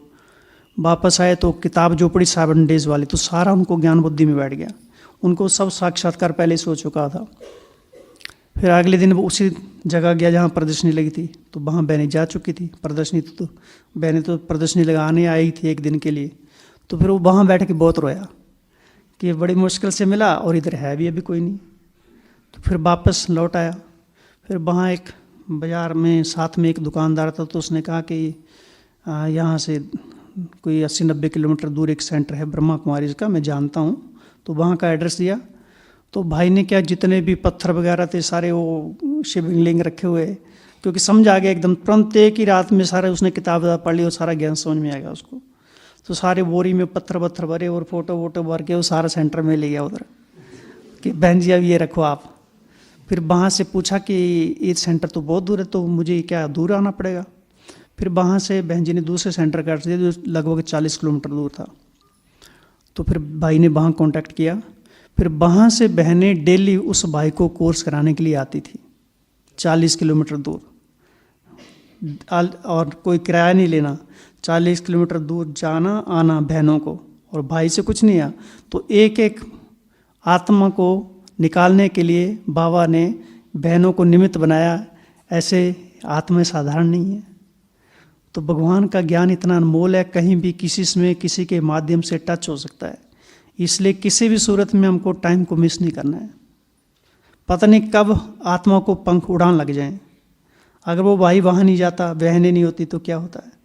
वापस आए तो किताब जो पढ़ी 7 डेज वाली, तो सारा उनको ज्ञान बुद्धि में बैठ गया। उनको सब साक्षात्कार पहले से हो चुका था। फिर अगले दिन वो उसी जगह गया जहाँ प्रदर्शनी लगी थी, तो वहाँ बहनें जा चुकी थी प्रदर्शनी। तो बहनें तो प्रदर्शनी लगाने आई थी एक दिन के लिए। तो फिर वो वहाँ बैठ के बहुत रोया कि बड़ी मुश्किल से मिला और इधर है भी अभी कोई नहीं। तो फिर वापस लौट आया। फिर वहाँ एक बाज़ार में साथ में एक दुकानदार था, तो उसने कहा कि यहाँ से कोई 80-90 किलोमीटर दूर एक सेंटर है ब्रह्मा कुमारी का, मैं जानता हूँ। तो वहाँ का एड्रेस दिया। तो भाई ने क्या, जितने भी पत्थर वगैरह थे सारे वो शिवलिंग रखे हुए, क्योंकि समझ आ गया एकदम तुरंत, एक ही रात में सारा उसने किताब पढ़ ली और सारा ज्ञान समझ में आ गया उसको। तो सारे बोरी में पत्थर भरे और फोटो वोटो भर के वो सारा सेंटर में ले गया उधर कि बहन जी अब ये रखो आप। फिर वहाँ से पूछा कि ये सेंटर तो बहुत दूर है, तो मुझे क्या दूर आना पड़ेगा। फिर वहाँ से बहन जी ने दूसरे सेंटर काट दिया जो लगभग 40 किलोमीटर दूर था। तो फिर भाई ने वहाँ कांटेक्ट किया। फिर वहाँ से बहनें डेली उस भाई को कोर्स कराने के लिए आती थी 40 किलोमीटर दूर, और कोई किराया नहीं लेना, 40 किलोमीटर दूर जाना आना बहनों को, और भाई से कुछ नहीं आ। तो एक एक आत्मा को निकालने के लिए बाबा ने बहनों को निमित्त बनाया। ऐसे आत्मा साधारण नहीं है। तो भगवान का ज्ञान इतना अनमोल है, कहीं भी किसी में किसी के माध्यम से टच हो सकता है। इसलिए किसी भी सूरत में हमको टाइम को मिस नहीं करना है। पता नहीं कब आत्मा को पंख उड़ान लग जाएं। अगर वो भाई वहाँ नहीं जाता, बहनें नहीं होती, तो क्या होता है।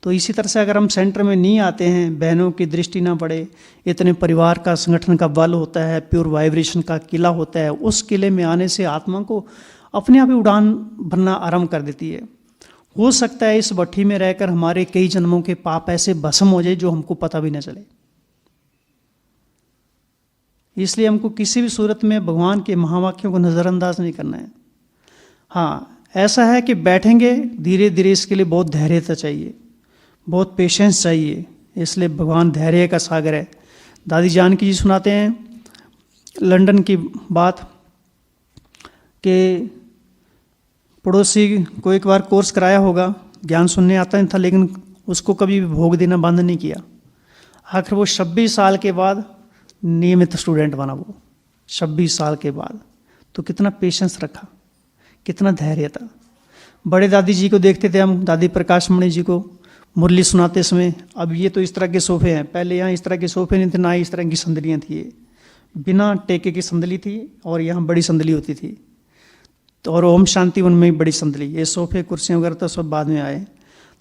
तो इसी तरह से अगर हम सेंटर में नहीं आते हैं, बहनों की दृष्टि ना पड़े, इतने परिवार का संगठन का बल होता है, प्योर वाइब्रेशन का किला होता है, उस किले में आने से आत्मा को अपने आप ही उड़ान भरना आरंभ कर देती है। हो सकता है इस भट्ठी में रहकर हमारे कई जन्मों के पाप ऐसे भस्म हो जाए जो हमको पता भी न चले। इसलिए हमको किसी भी सूरत में भगवान के महावाक्यों को नज़रअंदाज नहीं करना है। हाँ, ऐसा है कि बैठेंगे धीरे धीरे, इसके लिए बहुत धैर्यता चाहिए, बहुत पेशेंस चाहिए। इसलिए भगवान धैर्य का सागर है। दादी जानकी जी सुनाते हैं लंदन की बात कि पड़ोसी को एक बार कोर्स कराया होगा, ज्ञान सुनने आता नहीं था, लेकिन उसको कभी भी भोग देना बंद नहीं किया। आखिर वो 26 साल के बाद नियमित स्टूडेंट बना। वो 26 साल के बाद, तो कितना पेशेंस रखा, कितना धैर्य था। बड़े दादी जी को देखते थे हम, दादी प्रकाश मणि जी को मुरली सुनाते समय। अब ये तो इस तरह के सोफे हैं, पहले यहाँ इस तरह के सोफे नहीं थे, ना इस तरह की संदलियाँ थी। ये बिना टेके की संदली थी और यहाँ बड़ी संदली होती थी। तो और ओम शांति वन में बड़ी संदली, ये सोफे कुर्सियाँ वगैरह तो सब बाद में आए।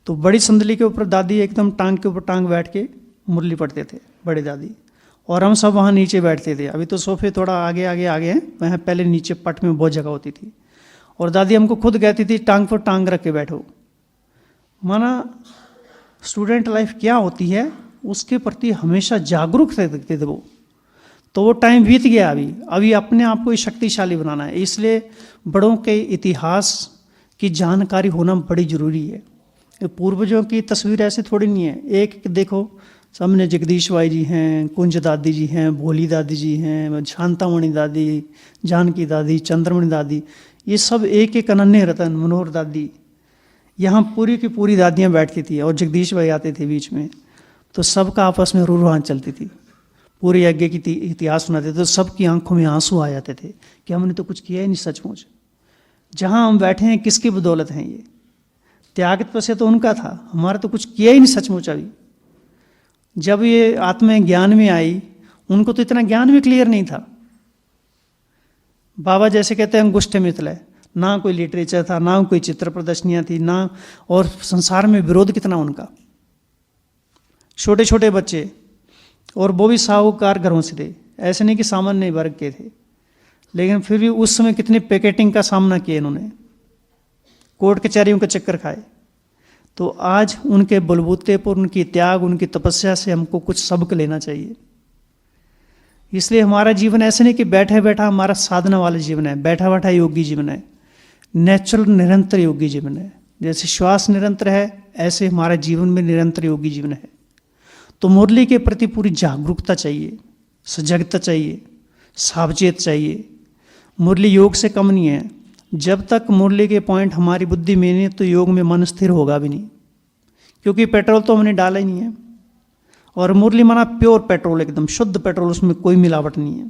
तो बड़ी संदली के ऊपर दादी एकदम टांग के ऊपर टांग बैठ के मुरली पढ़ते थे बड़े दादी, और हम सब वहाँ नीचे बैठते थे। अभी तो सोफे थोड़ा आगे हैं, वहाँ पहले नीचे पट में बहुत जगह होती थी। और दादी हमको खुद कहती थी टांग पर टांग रख के बैठो। माना स्टूडेंट लाइफ क्या होती है उसके प्रति हमेशा जागरूक रहते थे वो। तो वो टाइम बीत गया। अभी अपने आप को शक्तिशाली बनाना है। इसलिए बड़ों के इतिहास की जानकारी होना बड़ी जरूरी है। पूर्वजों की तस्वीर ऐसे थोड़ी नहीं है। एक देखो, सामने जगदीश भाई जी हैं, कुंज दादी जी हैं, भोली दादी जी हैं, शांतामणि दादी, जानकी दादी, चंद्रमणि दादी, ये सब एक एक अनन्य रतन, मनोहर दादी, यहाँ पूरी की पूरी दादियाँ बैठती थी और जगदीश भाई आते थे बीच में। तो सबका आपस में रूहान चलती थी। पूरे यज्ञ की इतिहास सुनाते थे तो सबकी आंखों में आंसू आ जाते थे कि हमने तो कुछ किया ही नहीं सचमुच। जहाँ हम बैठे हैं किसकी बदौलत हैं ये? त्याग तपस्या तो उनका था, हमारा तो कुछ किया ही नहीं सचमुच। अभी जब ये आत्मा ज्ञान में आई, उनको तो इतना ज्ञान भी क्लियर नहीं था। बाबा जैसे कहते हैं अंगुष्ठ मिथल है, ना कोई लिटरेचर था, ना कोई चित्र प्रदर्शनियाँ थी, ना, और संसार में विरोध कितना उनका। छोटे छोटे बच्चे, और वो भी साहूकार घरों से थे, ऐसे नहीं कि सामान्य वर्ग के थे, लेकिन फिर भी उस समय कितनी पैकेटिंग का सामना किया इन्होंने, कोर्ट कचहरियों के चक्कर खाए। तो आज उनके बलबूते पर, उनकी त्याग, उनकी तपस्या से हमको कुछ सबक लेना चाहिए। इसलिए हमारा जीवन ऐसे नहीं कि बैठा बैठा हमारा साधना वाला जीवन है, बैठा बैठा योगी जीवन है, नेचुरल निरंतर योगी जीवन है। जैसे श्वास निरंतर है, ऐसे हमारा जीवन में निरंतर योगी जीवन है। तो मुरली के प्रति पूरी जागरूकता चाहिए, सजगता चाहिए, सावचेत चाहिए। मुरली योग से कम नहीं है। जब तक मुरली के पॉइंट हमारी बुद्धि में नहीं तो योग में मन स्थिर होगा भी नहीं, क्योंकि पेट्रोल तो हमने डाला ही नहीं है। और मुरली माना प्योर पेट्रोल, एकदम शुद्ध पेट्रोल, उसमें कोई मिलावट नहीं है।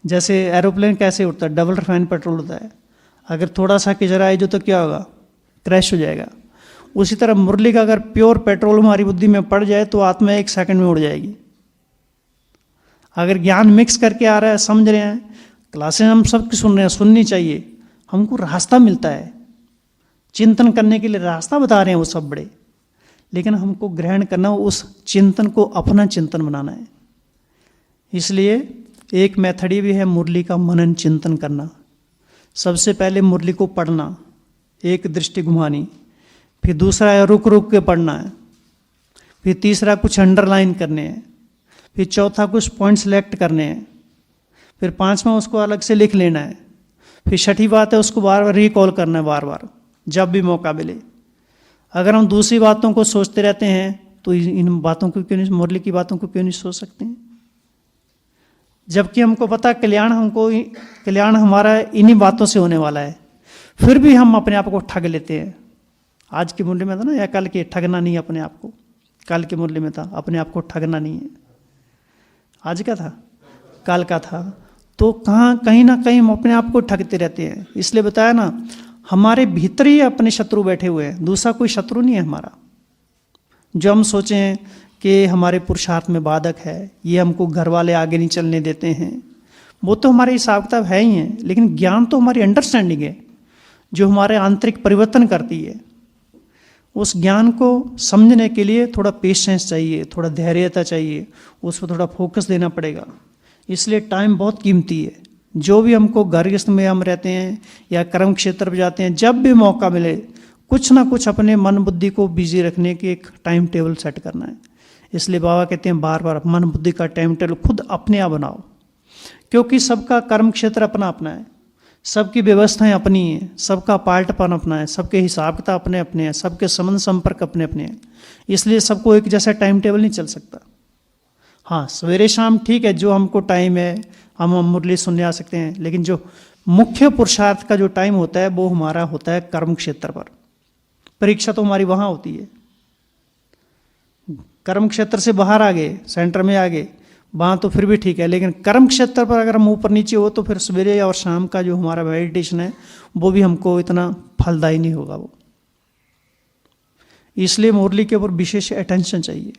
जैसे एरोप्लेन कैसे उड़ता है, डबल रिफाइन पेट्रोल होता है, अगर थोड़ा सा किचरा है जो तो क्या होगा, क्रैश हो जाएगा। उसी तरह मुरली का अगर प्योर पेट्रोल हमारी बुद्धि में पड़ जाए तो आत्मा 1 सेकंड में उड़ जाएगी। अगर ज्ञान मिक्स करके आ रहा है, समझ रहे हैं, क्लासें हम सबकी सुन रहे हैं, सुननी चाहिए, हमको रास्ता मिलता है, चिंतन करने के लिए रास्ता बता रहे हैं वो सब बड़े, लेकिन हमको ग्रहण करना, उस चिंतन को अपना चिंतन बनाना है। इसलिए एक मेथड भी है मुरली का मनन चिंतन करना। सबसे पहले मुरली को पढ़ना, एक दृष्टि घुमानी, फिर दूसरा है रुक रुक के पढ़ना है, फिर तीसरा कुछ अंडरलाइन करने हैं, फिर चौथा कुछ पॉइंट सेलेक्ट करने हैं, फिर पांचवा उसको अलग से लिख लेना है, फिर छठी बात है उसको बार बार रिकॉल करना है, बार बार जब भी मौका मिले। अगर हम दूसरी बातों को सोचते रहते हैं तो इन बातों को क्यों नहीं, मुरली की बातों को क्यों नहीं सोच सकते हैं? जबकि हमको पता कल्याण हमारा इन्हीं बातों से होने वाला है, फिर भी हम अपने आप को ठग लेते हैं। आज की मुरली में था ना, या कल के, ठगना नहीं अपने आप को। कल की मुरली में था अपने आप को ठगना नहीं है। आज का था, कल का था। तो कहीं ना कहीं हम अपने आप को ठगते रहते हैं। इसलिए बताया ना, हमारे भीतर ही अपने शत्रु बैठे हुए हैं, दूसरा कोई शत्रु नहीं है हमारा। जो हम सोचें कि हमारे पुरुषार्थ में बाधक है, ये हमको घर वाले आगे नहीं चलने देते हैं, वो तो हमारे हिसाब किताब है ही है, लेकिन ज्ञान तो हमारी अंडरस्टैंडिंग है जो हमारे आंतरिक परिवर्तन करती है। उस ज्ञान को समझने के लिए थोड़ा पेशेंस चाहिए, थोड़ा धैर्यता चाहिए, उस पर थोड़ा फोकस देना पड़ेगा। इसलिए टाइम बहुत कीमती है। जो भी हमको गृहस्थ में हम रहते हैं या कर्म क्षेत्र पर जाते हैं, जब भी मौका मिले कुछ ना कुछ अपने मन बुद्धि को बिजी रखने की एक टाइम टेबल सेट करना है। इसलिए बाबा कहते हैं बार बार मन बुद्धि का टाइम टेबल खुद अपने आप बनाओ, क्योंकि सबका कर्म क्षेत्र अपना अपना है, सबकी व्यवस्थाएं अपनी हैं, सबका पार्टपन अपना है, सबके हिसाब किताब अपने अपने हैं, सबके संबंध संपर्क अपने अपने हैं। इसलिए सबको एक जैसा टाइम टेबल नहीं चल सकता। हाँ, सवेरे शाम ठीक है, जो हमको टाइम है हम मुरली सुनने आ सकते हैं, लेकिन जो मुख्य पुरुषार्थ का जो टाइम होता है वो हमारा होता है कर्म क्षेत्र पर। परीक्षा तो हमारी वहाँ होती है, कर्म क्षेत्र से बाहर आ गए, सेंटर में आ गए, वहाँ तो फिर भी ठीक है, लेकिन कर्म क्षेत्र पर अगर हम ऊपर नीचे हो तो फिर सवेरे और शाम का जो हमारा मेडिटेशन है वो भी हमको इतना फलदायी नहीं होगा वो। इसलिए मुरली के ऊपर विशेष अटेंशन चाहिए।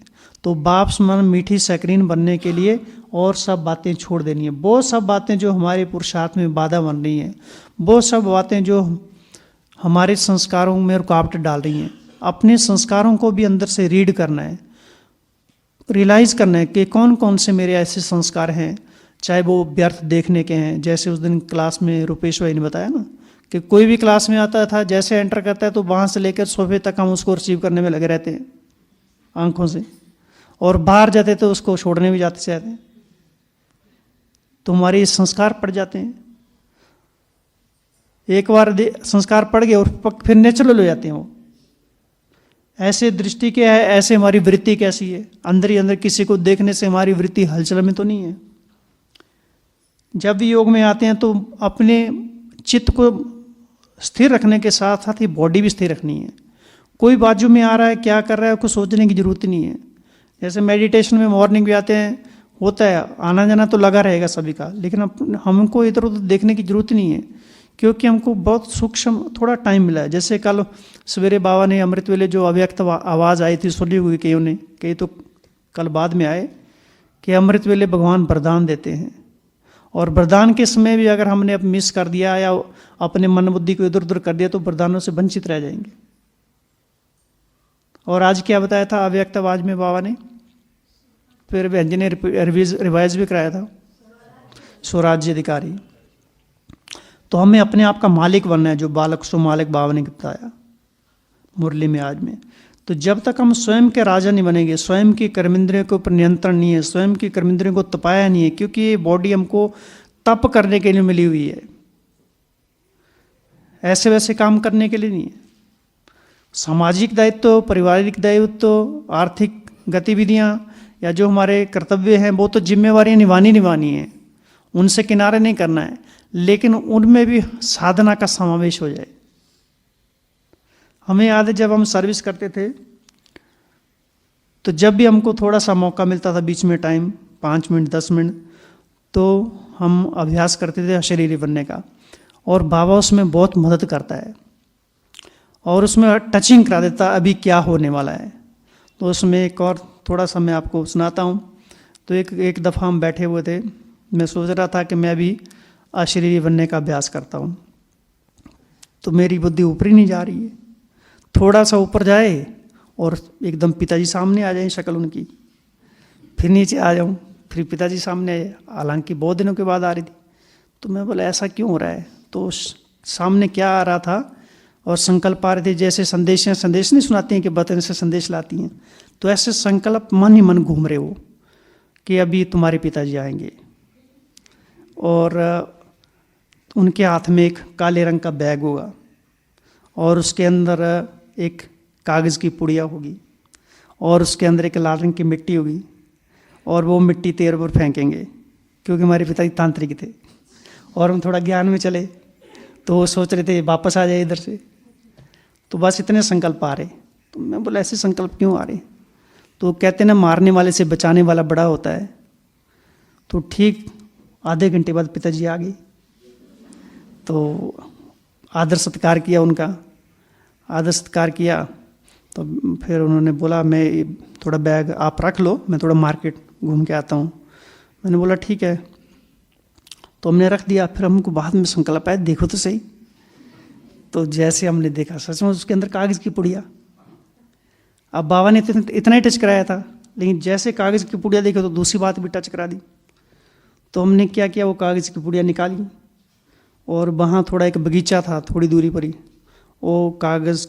तो बाप समान मीठी सैकरीन बनने के लिए और सब बातें छोड़ देनी है। वो सब बातें जो हमारे पुरुषार्थ में बाधा बन रही हैं, वो सब बातें जो हमारे संस्कारों में रुकावट डाल रही हैं, अपने संस्कारों को भी अंदर से रीड करना है, रियलाइज़ करना है कि कौन कौन से मेरे ऐसे संस्कार हैं, चाहे वो व्यर्थ देखने के हैं। जैसे उस दिन क्लास में रुपेश भाई ने बताया ना कि कोई भी क्लास में आता था, जैसे एंटर करता है तो वहाँ से लेकर सोफे तक हम उसको रिसीव करने में लगे रहते हैं आंखों से, और बाहर जाते तो उसको छोड़ने भी जाते हैं। तो हमारे संस्कार पड़ जाते हैं, एक बार संस्कार पड़ गए और फिर नेचुरल हो जाते हैं वो। ऐसे दृष्टि क्या है, ऐसे हमारी वृत्ति कैसी है, अंदर ही अंदर किसी को देखने से हमारी वृत्ति हलचल में तो नहीं है। जब भी योग में आते हैं तो अपने चित्त को स्थिर रखने के साथ साथ ही बॉडी भी स्थिर रखनी है। कोई बाजू में आ रहा है, क्या कर रहा है, कुछ सोचने की जरूरत नहीं है। जैसे मेडिटेशन में मॉर्निंग भी आते हैं, होता है आना जाना तो लगा रहेगा सभी का, लेकिन हमको इधर उधर देखने की जरूरत नहीं है, क्योंकि हमको बहुत सूक्ष्म थोड़ा टाइम मिला है। जैसे कल सवेरे बाबा ने अमृत वेले जो अव्यक्त आवाज़ आई थी सुनी हुई, कईयों ने, कई तो कल बाद में आए, कि अमृत वेले भगवान वरदान देते हैं, और वरदान के समय भी अगर हमने अब मिस कर दिया या अपने मन बुद्धि को इधर उधर कर दिया तो वरदानों से वंचित रह जाएंगे। और आज क्या बताया था अव्यक्त आवाज में बाबा ने, फिर व्यंजन ने रिवाइज भी कराया था, स्वराज्य अधिकारी। तो हमें अपने आप का मालिक बनना है, जो बालक सो मालिक बाबा ने बताया मुरली में आज में। तो जब तक हम स्वयं के राजा नहीं बनेंगे, स्वयं की कर्मेंद्रियों के ऊपर नियंत्रण नहीं है, स्वयं की कर्मेंद्रियों को तपाया नहीं है, क्योंकि ये बॉडी हमको तप करने के लिए मिली हुई है, ऐसे वैसे काम करने के लिए नहीं है। सामाजिक दायित्व, पारिवारिक दायित्व, आर्थिक गतिविधियां या जो हमारे कर्तव्य हैं वो तो जिम्मेवारियां निभानी है, उनसे किनारे नहीं करना है, लेकिन उनमें भी साधना का समावेश हो जाए। हमें याद है जब हम सर्विस करते थे तो जब भी हमको थोड़ा सा मौका मिलता था बीच में टाइम, 5 मिनट 10 मिनट, तो हम अभ्यास करते थे अशरीरी बनने का, और बाबा उसमें बहुत मदद करता है और उसमें टचिंग करा देता अभी क्या होने वाला है। तो उसमें एक और थोड़ा सा मैं आपको सुनाता हूँ। तो एक दफ़ा हम बैठे हुए थे, मैं सोच रहा था कि मैं अभी अशरीरी बनने का अभ्यास करता हूँ, तो मेरी बुद्धि ऊपर ही नहीं जा रही है, थोड़ा सा ऊपर जाए और एकदम पिताजी सामने आ जाए शक्ल उनकी, फिर नीचे आ जाऊँ, फिर पिताजी सामने आए, हालांकि बहुत दिनों के बाद आ रही थी। तो मैं बोला ऐसा क्यों हो रहा है, तो सामने क्या आ रहा था और संकल्प आ रहे थे, जैसे संदेश नहीं सुनाती हैं कि बतन से संदेश लाती हैं, तो ऐसे संकल्प मन ही मन घूम रहे हो कि अभी तुम्हारे पिताजी आएंगे, और उनके हाथ में एक काले रंग का बैग होगा और उसके अंदर एक कागज़ की पुड़िया होगी और उसके अंदर एक लाल रंग की मिट्टी होगी, और वो मिट्टी तेरे पर फेंकेंगे, क्योंकि हमारे पिताजी तांत्रिक थे और हम थोड़ा ज्ञान में चले, तो वो सोच रहे थे वापस आ जाए इधर से। तो बस इतने संकल्प आ रहे। तो मैं बोला ऐसे संकल्प क्यों आ रहे, तो कहते ना मारने वाले से बचाने वाला बड़ा होता है। तो ठीक आधे घंटे बाद पिताजी आ गए, तो आदर सत्कार किया उनका, आदर सत्कार किया। तो फिर उन्होंने बोला मैं थोड़ा बैग आप रख लो, मैं थोड़ा मार्केट घूम के आता हूँ। मैंने बोला ठीक है, तो हमने रख दिया। फिर हमको बाद में संकल्प आया देखो तो सही, तो जैसे हमने देखा सच में उसके अंदर कागज़ की पुड़िया। अब बाबा ने इतना ही टच कराया था, लेकिन जैसे कागज़ की पुड़िया देखी तो दूसरी बात भी टच करा दी। तो हमने क्या किया, वो कागज़ की पुड़िया निकाली और वहाँ थोड़ा एक बगीचा था थोड़ी दूरी पर ही, वो कागज़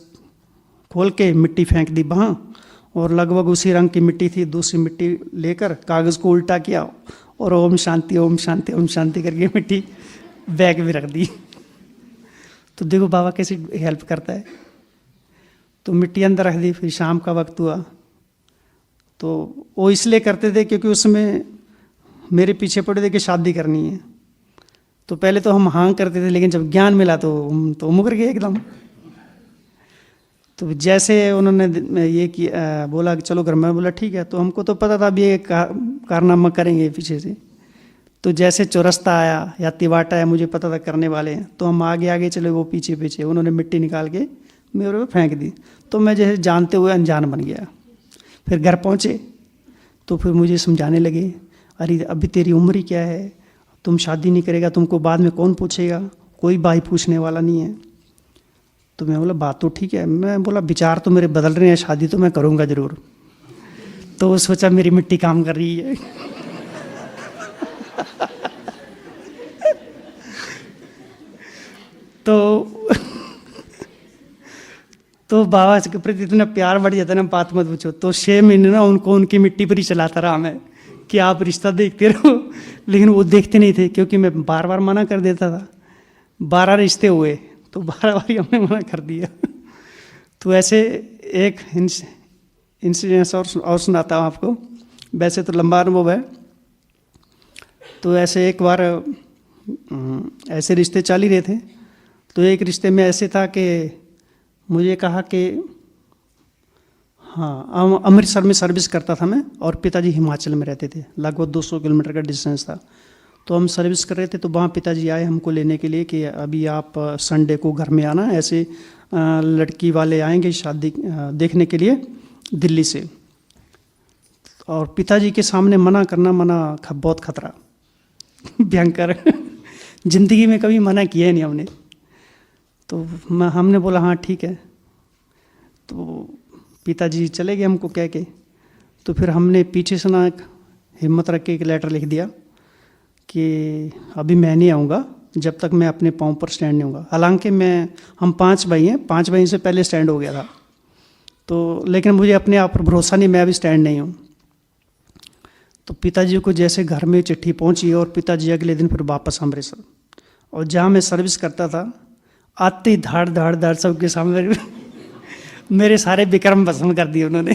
खोल के मिट्टी फेंक दी वहाँ, और लगभग उसी रंग की मिट्टी थी, दूसरी मिट्टी लेकर कागज़ को उल्टा किया और ओम शांति ओम शांति ओम शांति करके मिट्टी बैग में रख दी। तो देखो बाबा कैसे हेल्प करता है। तो मिट्टी अंदर रख दी। फिर शाम का वक्त हुआ, तो वो इसलिए करते थे क्योंकि उसमें मेरे पीछे पड़े थे कि शादी करनी है। तो पहले तो हम हाँ करते थे, लेकिन जब ज्ञान मिला तो हम तो मुकर गए एकदम। तो जैसे उन्होंने ये किया, बोला कि चलो घर में, बोला ठीक है। तो हमको तो पता था अब ये कारनामा करेंगे पीछे से। तो जैसे चौरस्ता आया या तिवाटा आया, मुझे पता था करने वाले हैं, तो हम आगे आगे चले, वो पीछे पीछे। उन्होंने मिट्टी निकाल के मेरे पे फेंक दी, तो मैं जैसे जानते हुए अनजान बन गया। फिर घर पहुँचे तो फिर मुझे समझाने लगे, अरे अभी तेरी उम्र ही क्या है, तुम शादी नहीं करेगा, तुमको बाद में कौन पूछेगा, कोई भाई पूछने वाला नहीं है। तो मैं बोला बात तो ठीक है। मैं बोला विचार तो मेरे बदल रहे हैं, शादी तो मैं करूँगा ज़रूर। तो वो सोचा मेरी मिट्टी काम कर रही है। तो बाबा के प्रति इतना प्यार बढ़ जाता ना, बात मत पूछो। तो 6 महीने ना उनको उनकी मिट्टी पर ही चलाता रहा मैं कि आप रिश्ता देखते रहो, लेकिन वो देखते नहीं थे क्योंकि मैं बार बार मना कर देता था। 12 रिश्ते हुए तो 12 बार हमने मना कर दिया। तो ऐसे एक इंसिडेंस और सुनाता हूँ आपको, वैसे तो लंबा अनुभव है। तो ऐसे एक बार ऐसे रिश्ते चल ही रहे थे, तो एक रिश्ते में ऐसे था कि मुझे कहा कि हाँ, अमृतसर में सर्विस करता था मैं, और पिताजी हिमाचल में रहते थे, लगभग 200 किलोमीटर का डिस्टेंस था। तो हम सर्विस कर रहे थे, तो वहाँ पिताजी आए हमको लेने के लिए कि अभी आप संडे को घर में आना, ऐसे लड़की वाले आएंगे शादी देखने के लिए दिल्ली से। और पिताजी के सामने मना करना बहुत खतरा भयंकर जिंदगी में कभी मना किया ही नहीं हमने। तो हमने बोला हाँ ठीक है। तो पिताजी चले गए हमको कह के। तो फिर हमने पीछे से ना हिम्मत रख के एक लेटर लिख दिया कि अभी मैं नहीं आऊँगा जब तक मैं अपने पाँव पर स्टैंड नहीं होगा। हालांकि हम 5 भाई हैं, 5 भाई से पहले स्टैंड हो गया था। तो लेकिन मुझे अपने आप पर भरोसा नहीं, मैं अभी स्टैंड नहीं हूँ। तो पिताजी को जैसे घर में चिट्ठी पहुँची, और पिताजी अगले दिन फिर वापस अमृतसर, और जहाँ मैं सर्विस करता था आते ही धाड़ धाड़ धाड़ सबके सामने मेरे सारे विक्रम भस्म कर दिए उन्होंने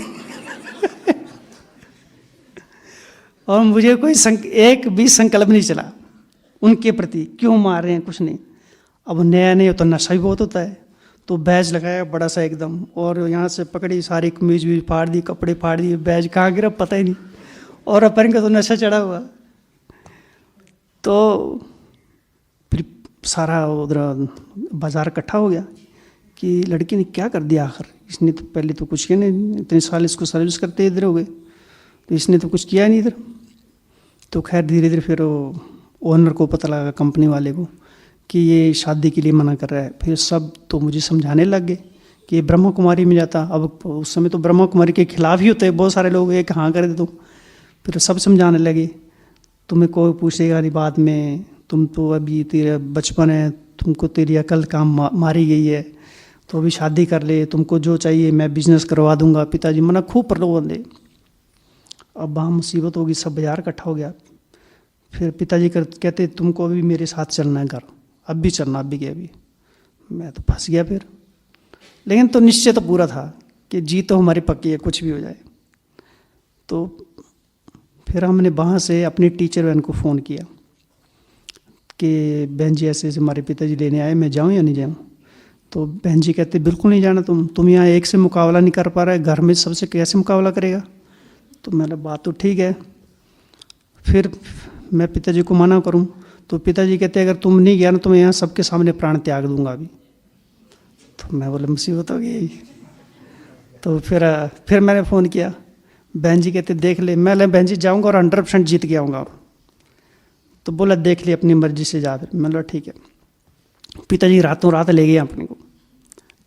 और मुझे कोई एक भी संकल्प नहीं चला उनके प्रति, क्यों मार रहे हैं कुछ नहीं। अब नया नहीं हो तो नशा भी बहुत होता है। तो बैज लगाया बड़ा सा एकदम, और यहाँ से पकड़ी सारी कमीज भी फाड़ दी, कपड़े फाड़ दिए, बैज कहाँ गिरा पता ही नहीं, और अपन का तो नशा चढ़ा हुआ। तो फिर सारा उधर बाजार इकट्ठा हो गया कि लड़की ने क्या कर दिया आखिर, इसने तो पहले तो कुछ किया नहीं, इतने साल इसको सर्विस करते इधर हो गए, तो इसने तो कुछ किया नहीं इधर। तो खैर धीरे धीरे फिर ओनर को पता लगा, कंपनी वाले को, कि ये शादी के लिए मना कर रहा है। फिर सब तो मुझे समझाने लग गए कि ब्रह्मा कुमारी में जाता। अब उस समय तो ब्रह्मा कुमारी के खिलाफ ही होते हैं बहुत सारे लोग, एक हाँ कर दे तो। फिर सब समझाने लगे, तुम्हें कोई पूछेगा नहीं बाद में, तुम तो अभी तेरा बचपन है, तुमको तेरी अकल काम मारी गई है, तो अभी शादी कर ले, तुमको जो चाहिए मैं बिजनेस करवा दूंगा। पिताजी मना खूब प्रलोभन दे। अब वहाँ मुसीबत होगी, सब बाजार इकट्ठा हो गया। फिर पिताजी कहते तुमको अभी मेरे साथ चलना है घर, अब भी चलना, अब भी गया अभी। मैं तो फंस गया फिर, लेकिन तो निश्चय तो पूरा था कि जीत तो हमारी पक्की है, कुछ भी हो जाए। तो फिर हमने वहाँ से अपनी टीचर बहन को फ़ोन किया कि बहन जी ऐसे हमारे पिताजी लेने आए, मैं जाऊँ या नहीं जाऊँ। तो बहन जी कहते बिल्कुल नहीं जाना, तुम यहाँ एक से मुकाबला नहीं कर पा रहे, घर में सबसे कैसे मुकाबला करेगा। तो मैंने बात तो ठीक है। फिर मैं पिताजी को मना करूं, तो पिताजी कहते अगर तुम नहीं गया ना तो मैं यहाँ सबके सामने प्राण त्याग दूंगा अभी। तो मैं बोला मुसीबत हो गई। तो फिर मैंने फ़ोन किया, बहन जी कहते देख ले। मैं बहन जी जाऊँगा और 100% जीत के आऊँगा। तो बोला देख ले अपनी मर्जी से जा। फिर मैं बोला ठीक है। पिताजी रातों रात ले गए अपने को।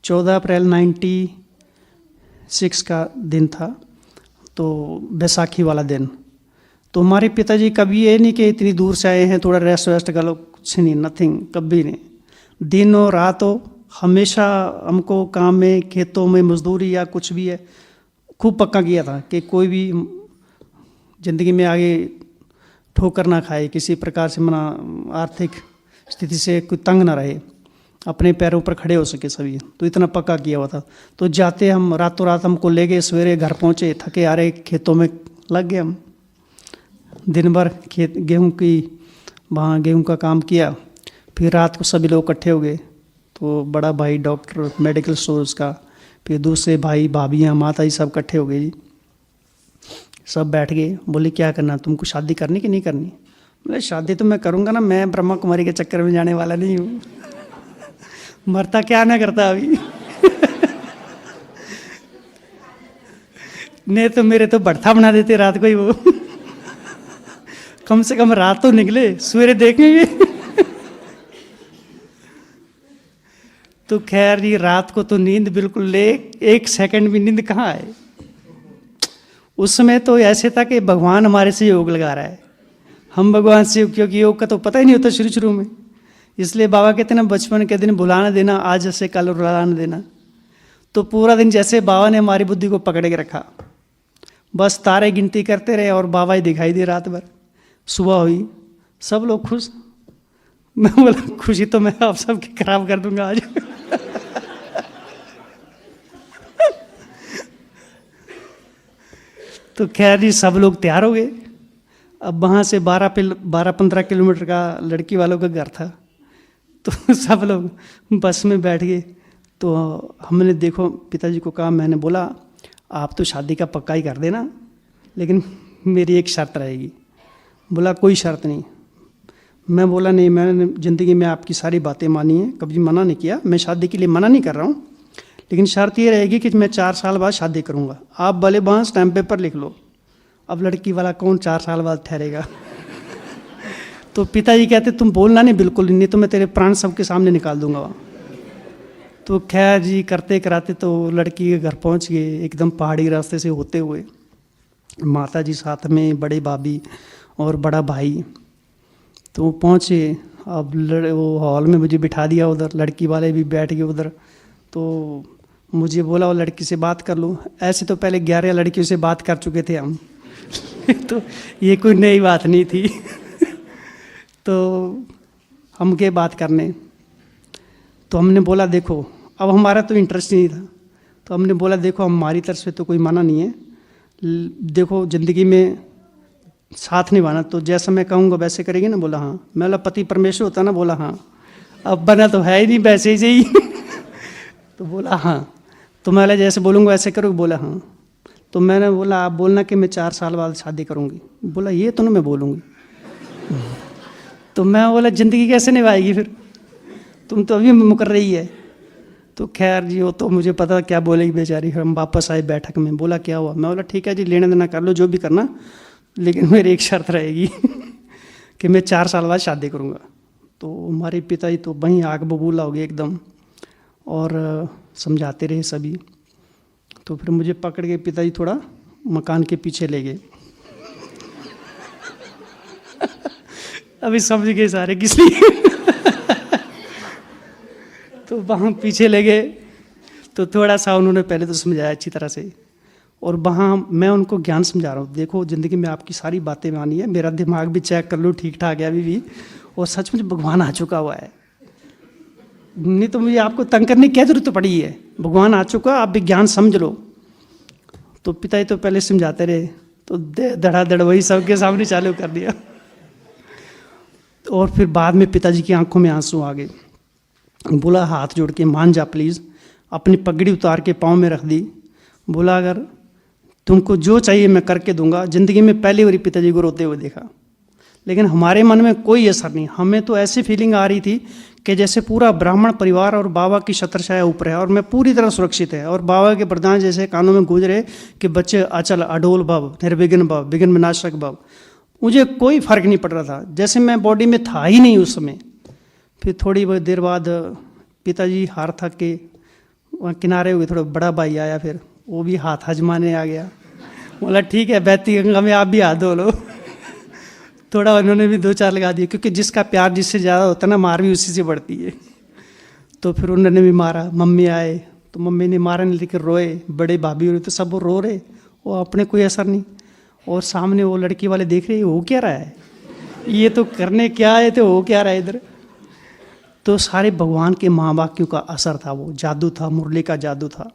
14 अप्रैल 96 का दिन था, तो बैसाखी वाला दिन। तो हमारे पिताजी कभी ये नहीं कि इतनी दूर से आए हैं थोड़ा रेस्ट वेस्ट कर लो, कुछ नहीं, नथिंग, कभी नहीं। दिनों रातों हमेशा हमको काम में, खेतों में मजदूरी या कुछ भी है, खूब पक्का किया था कि कोई भी ज़िंदगी में आगे ठोकर ना खाए, किसी प्रकार से मना आर्थिक स्थिति से कोई तंग ना रहे, अपने पैरों पर खड़े हो सके सभी। तो इतना पक्का किया हुआ था। तो जाते हम रातों रात हमको ले गए, सवेरे घर पहुँचे, थके आ रहे, खेतों में लग गए हम। दिन भर गेहूं का काम किया। फिर रात को सभी लोग इकट्ठे हो गए। तो बड़ा भाई डॉक्टर मेडिकल स्टोर्स का, फिर दूसरे भाई भाभियाँ माता जी सब इकट्ठे हो गए जी। सब बैठ गए, बोले क्या करना, तुमको शादी करनी कि नहीं करनी। बोले शादी तो मैं करूँगा ना, मैं ब्रह्मा कुमारी के चक्कर में जाने वाला नहीं हूँ मरता क्या ना करता अभी नहीं तो मेरे तो बढ़ता बना देते रात को ही वो कम से कम रात तो निकले, सवेरे देखेंगे तो खैर ये रात को तो नींद बिल्कुल ले, 1 सेकंड भी नींद कहाँ आए। उस समय तो ऐसे था कि भगवान हमारे से योग लगा रहा है, हम भगवान से, क्योंकि योग का तो पता ही नहीं होता शुरू में। इसलिए बाबा कहते ना बचपन के दिन भुलाना देना, आज जैसे कल रुलाना देना। तो पूरा दिन जैसे बाबा ने हमारी बुद्धि को पकड़ के रखा, बस तारे गिनती करते रहे और बाबा ही दिखाई दिए रात भर। सुबह हुई, सब लोग खुश। मैं बोला खुशी तो मैं आप सबकी खराब कर दूंगा आज तो खैर जी सब लोग तैयार हो गए। अब वहाँ से 12-15 किलोमीटर का लड़की वालों का घर था। तो सब लोग बस में बैठ गए। तो हमने देखो पिताजी को कहा, मैंने बोला आप तो शादी का पक्का ही कर देना, लेकिन मेरी एक शर्त रहेगी। बोला कोई शर्त नहीं। मैं बोला नहीं, मैंने ज़िंदगी में आपकी सारी बातें मानी हैं, कभी मना नहीं किया, मैं शादी के लिए मना नहीं कर रहा हूँ, लेकिन शर्त ये रहेगी कि मैं 4 साल बाद शादी करूँगा। आप भले वहाँ स्टैम्प पेपर लिख लो। अब लड़की वाला कौन 4 साल बाद ठहरेगा। तो पिताजी कहते तुम बोलना नहीं बिल्कुल, नहीं तो मैं तेरे प्राण सबके सामने निकाल दूंगा वहाँ। तो खैर जी करते कराते तो लड़की के घर पहुँच गए, एकदम पहाड़ी रास्ते से होते हुए। माता जी साथ में, बड़े भाभी और बड़ा भाई। तो पहुँचे, अब वो हॉल में मुझे बिठा दिया उधर, लड़की वाले भी बैठ गए उधर। तो मुझे बोला वो लड़की से बात कर लो। ऐसे तो पहले 11 लड़कियों से बात कर चुके थे हम। तो ये कोई नई बात नहीं थी। तो हम गए बात करने। तो हमने बोला देखो, अब हमारा तो इंटरेस्ट नहीं था, तो हमने बोला देखो हमारी तरफ से तो कोई मना नहीं है, देखो ज़िंदगी में साथ निभाना तो जैसा मैं कहूँगा वैसे करेगी ना। बोला हाँ। मैं बोला पति परमेश्वर होता ना। बोला हाँ। अब बना तो है ही नहीं, वैसे ही। तो बोला हाँ। तो मैं बोला जैसे बोलूँगा वैसे करोगे। बोला हाँ। तो मैंने बोला आप बोलना कि मैं 4 साल बाद शादी करूँगी। बोला ये तो ना मैं बोलूँगी। तो मैं बोला ज़िंदगी कैसे निभाएगी फिर, तुम तो अभी मुकर रही है। तो खैर जी वो तो मुझे पता क्या बोलेगी बेचारी। हम वापस आए बैठक में। बोला क्या हुआ। मैं बोला ठीक है जी, लेने देना कर लो जो भी करना, लेकिन मेरी एक शर्त रहेगी कि मैं 4 साल बाद शादी करूँगा। तो हमारे पिताजी तो वहीं आग बबूला हो गए एकदम, और समझाते रहे सभी। तो फिर मुझे पकड़ के पिताजी थोड़ा मकान के पीछे ले गए। अभी समझ गए सारे किस लिए। तो वहाँ पीछे ले गए, तो थोड़ा सा उन्होंने पहले तो समझाया अच्छी तरह से, और वहाँ मैं उनको ज्ञान समझा रहा हूँ। देखो ज़िंदगी में आपकी सारी बातें मानी है, मेरा दिमाग भी चेक कर लो ठीक ठाक है अभी भी, और सचमुच भगवान आ चुका हुआ है, नहीं तो मुझे आपको तंग करने की क्या जरूरत पड़ी है। भगवान आ चुका, आप भी ज्ञान समझ लो। तो पिताजी तो पहले समझाते रहे, तो धड़ाधड़ वही सबके सामने चालू कर दिया। और फिर बाद में पिताजी की आंखों में आंसू आ गए। बोला हाथ जोड़ के मान जा प्लीज़। अपनी पगड़ी उतार के पाँव में रख दी। बोला अगर तुमको जो चाहिए मैं करके दूंगा। ज़िंदगी में पहली बार पिताजी को रोते हुए देखा, लेकिन हमारे मन में कोई असर नहीं। हमें तो ऐसी फीलिंग आ रही थी कि जैसे पूरा ब्राह्मण परिवार और बाबा की छत्रछाया ऊपर है और मैं पूरी तरह सुरक्षित है, और बाबा के वरदान जैसे कानों में गूंज रहे कि बच्चे अचल अडोल भव, निर्विघ्न भव, विघ्न विनाशक भव। मुझे कोई फर्क नहीं पड़ रहा था, जैसे मैं बॉडी में था ही नहीं उस समय। फिर थोड़ी बहुत देर बाद पिताजी हार थक के वहाँ किनारे हुए, थोड़ा बड़ा भाई आया, फिर वो भी हाथ आजमाने आ गया। बोला ठीक है बहती गंगा में आप भी हाथ धो लो। थोड़ा उन्होंने भी 2-4 लगा दिए, क्योंकि जिसका प्यार जिससे ज़्यादा होता है ना, मार भी उसी से बढ़ती है। तो फिर उन्होंने भी मारा। मम्मी आए तो मम्मी ने मारा नहीं, लेकिन रोए। बड़े भाभी हो रहे तो सब वो रो रहे, वो अपने कोई असर नहीं। और सामने वो लड़की वाले देख रहे हो क्या रहा है, ये तो करने क्या आए थे, हो क्या रहा है इधर। तो सारे भगवान के महावाक्यों का असर था, वो जादू था, मुरली का जादू था।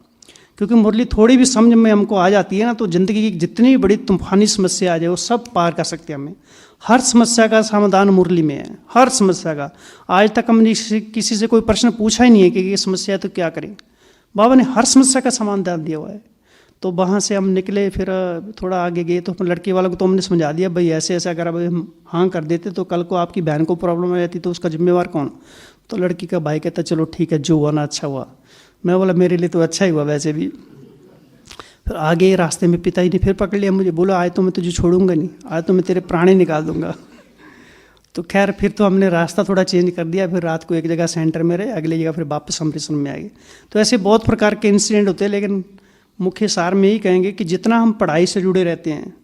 क्योंकि मुरली थोड़ी भी समझ में हमको आ जाती है ना, तो ज़िंदगी की जितनी भी बड़ी तूफानी समस्या आ जाए वो सब पार कर सकते हैं। हमें हर समस्या का समाधान मुरली में है, हर समस्या का। आज तक हमने किसी से कोई प्रश्न पूछा ही नहीं है कि ये समस्या है तो क्या करें। बाबा ने हर समस्या का समाधान दिया हुआ है। तो वहाँ से हम निकले, फिर थोड़ा आगे गए तो लड़के वालों को तो हमने समझा दिया, भाई ऐसे ऐसा अगर अब हम हाँ कर देते तो कल को आपकी बहन को प्रॉब्लम आ जाती तो उसका जिम्मेवार कौन। तो लड़की का भाई कहता चलो ठीक है, जो हुआ ना अच्छा हुआ। मैं बोला मेरे लिए तो अच्छा ही हुआ वैसे भी। फिर आगे रास्ते में पिताजी ने फिर पकड़ लिया मुझे। बोला आज तो मैं तुझे छोड़ूंगा नहीं, आज तो मैं तेरे प्राण ही निकाल दूंगा। तो खैर फिर तो हमने रास्ता थोड़ा चेंज कर दिया। फिर रात को एक जगह सेंटर में रहे, अगली जगह फिर वापस अमृतसर में आ गए। तो ऐसे बहुत प्रकार के इंसिडेंट होते हैं, लेकिन मुख्य सार में यही कहेंगे कि जितना हम पढ़ाई से जुड़े रहते हैं,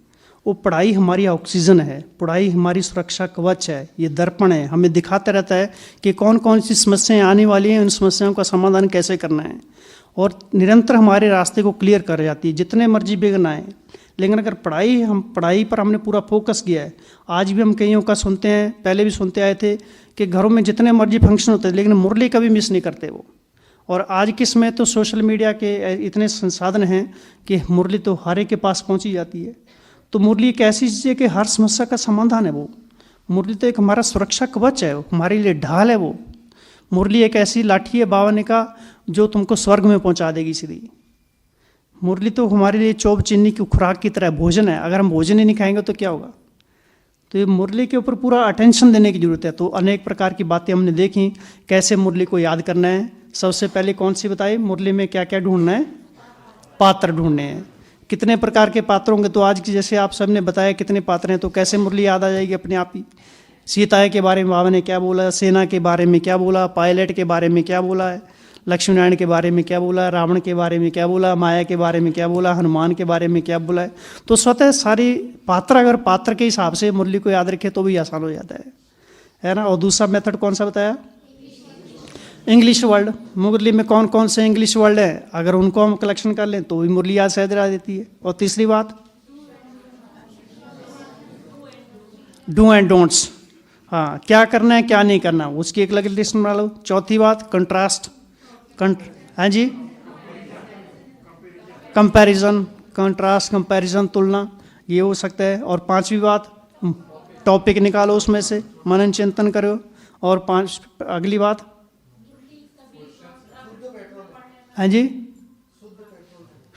वो पढ़ाई हमारी ऑक्सीजन है, पढ़ाई हमारी सुरक्षा कवच है, ये दर्पण है, हमें दिखाता रहता है कि कौन कौन सी समस्याएं आने वाली हैं, उन समस्याओं का समाधान कैसे करना है, और निरंतर हमारे रास्ते को क्लियर कर जाती है, जितने मर्जी विघ्न आए। लेकिन अगर पढ़ाई पर हमने पूरा फोकस किया है, आज भी हम कईयों का सुनते हैं, पहले भी सुनते आए थे कि घरों में जितने मर्जी फंक्शन होते हैं, लेकिन मुरली कभी मिस नहीं करते वो। और आज के समय तो सोशल मीडिया के इतने संसाधन हैं कि मुरली तो हर एक के पास पहुंची जाती है। तो मुरली एक ऐसी चीज़ है कि हर समस्या का समाधान है वो। मुरली तो एक हमारा सुरक्षा कवच है, हमारे लिए ढाल है वो। मुरली एक ऐसी लाठी है बाबा ने कहा जो तुमको स्वर्ग में पहुंचा देगी सीधी। मुरली तो हमारे लिए चौब चीनी की खुराक की तरह भोजन है। अगर हम भोजन ही नहीं खाएंगे तो क्या होगा। तो ये मुरली के ऊपर पूरा अटेंशन देने की जरूरत है। तो अनेक प्रकार की बातें हमने देखी, कैसे मुरली को याद करना है। सबसे पहले कौन सी बताई, मुरली में क्या क्या ढूंढना है, पात्र ढूंढने हैं। कितने प्रकार के पात्र होंगे, तो आज की जैसे आप सबने बताया कितने पात्र हैं, तो कैसे मुरली याद आ जाएगी अपने आप ही। सीता के बारे में बाबा ने क्या बोला, सेना के बारे में क्या बोला, पायलट के बारे में क्या बोला है, लक्ष्मी नारायण के बारे में क्या बोला, रावण के बारे में क्या बोला, माया के बारे में क्या बोला, हनुमान के बारे में क्या बोला है। तो स्वतः सारी पात्र, अगर पात्र के हिसाब से मुरली को याद रखे तो भी आसान हो जाता है ना। और दूसरा मेथड कौन सा बताया, इंग्लिश वर्ड। मुरली में कौन कौन से इंग्लिश वर्ड है, अगर उनको हम कलेक्शन कर लें तो भी मुरली याद सहज रह देती है। और तीसरी बात, डू एंड डोंट्स, हाँ क्या करना है क्या नहीं करना, उसकी एक अलग लिस्ट बना लो। चौथी बात, कंट्रास्ट, हाँ जी, कंपैरिजन, कंट्रास्ट, कंपैरिजन, तुलना, ये हो सकता है। और पांचवी बात, टॉपिक निकालो उसमें से, मनन चिंतन करो। और अगली बात, हाँ जी,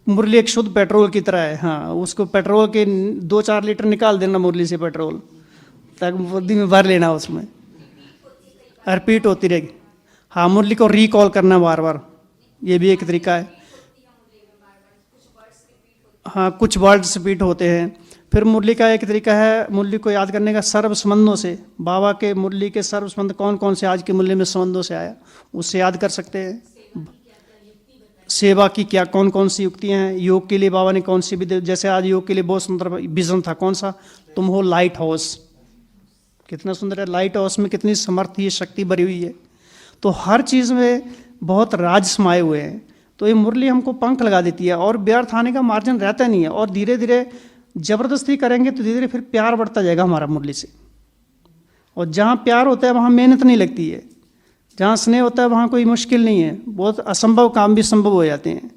मुरली एक शुद्ध पेट्रोल की तरह है। हाँ, उसको पेट्रोल के 2-4 लीटर निकाल देना मुरली से पेट्रोल, तक बुद्धि में भर लेना, उसमें रिपीट होती रहेगी। हाँ, मुरली को रिकॉल करना बार बार, ये भी एक तरीका है। हाँ, कुछ वर्ड्स रिपीट होते हैं। फिर मुरली का एक तरीका है मुरली को याद करने का, सर्व संबंधों से। बाबा के मुरली के सर्व संबंध कौन कौन से आज के मुरली में संबंधों से आया, उससे याद कर सकते हैं। सेवा की क्या कौन कौन सी युक्तियाँ हैं, योग के लिए बाबा ने कौन सी विधि, जैसे आज योग के लिए बहुत सुंदर विजन था, कौन सा, तुम हो लाइट हाउस, कितना सुंदर है। लाइट हाउस में कितनी समर्थ ये शक्ति भरी हुई है। तो हर चीज़ में बहुत राज समाये हुए हैं। तो ये मुरली हमको पंख लगा देती है और व्यर्थ आने का मार्जिन रहता नहीं है। और धीरे धीरे जबरदस्ती करेंगे तो धीरे धीरे फिर प्यार बढ़ता जाएगा हमारा मुरली से। और जहाँ प्यार होता है वहाँ मेहनत नहीं लगती है, जहाँ स्नेह होता है वहाँ कोई मुश्किल नहीं है, बहुत असंभव काम भी संभव हो जाते हैं।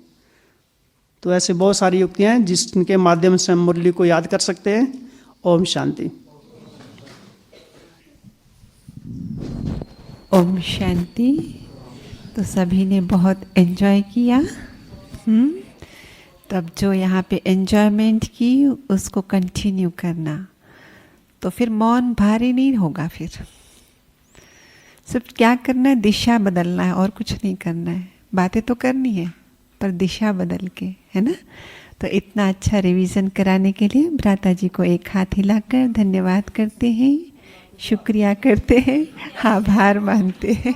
तो ऐसे बहुत सारी युक्तियाँ हैं जिसके माध्यम से हम मुरली को याद कर सकते हैं। ओम शांति। ओम शांति। तो सभी ने बहुत एंजॉय किया। तब जो यहाँ पे एंजॉयमेंट की उसको कंटिन्यू करना, तो फिर मौन भारी नहीं होगा। फिर सिर्फ क्या करना है, दिशा बदलना है और कुछ नहीं करना है। बातें तो करनी है पर दिशा बदल के, है ना। तो इतना अच्छा रिवीजन कराने के लिए भ्राता जी को एक हाथ हिलाकर धन्यवाद करते हैं, शुक्रिया करते हैं, आभार मानते हैं।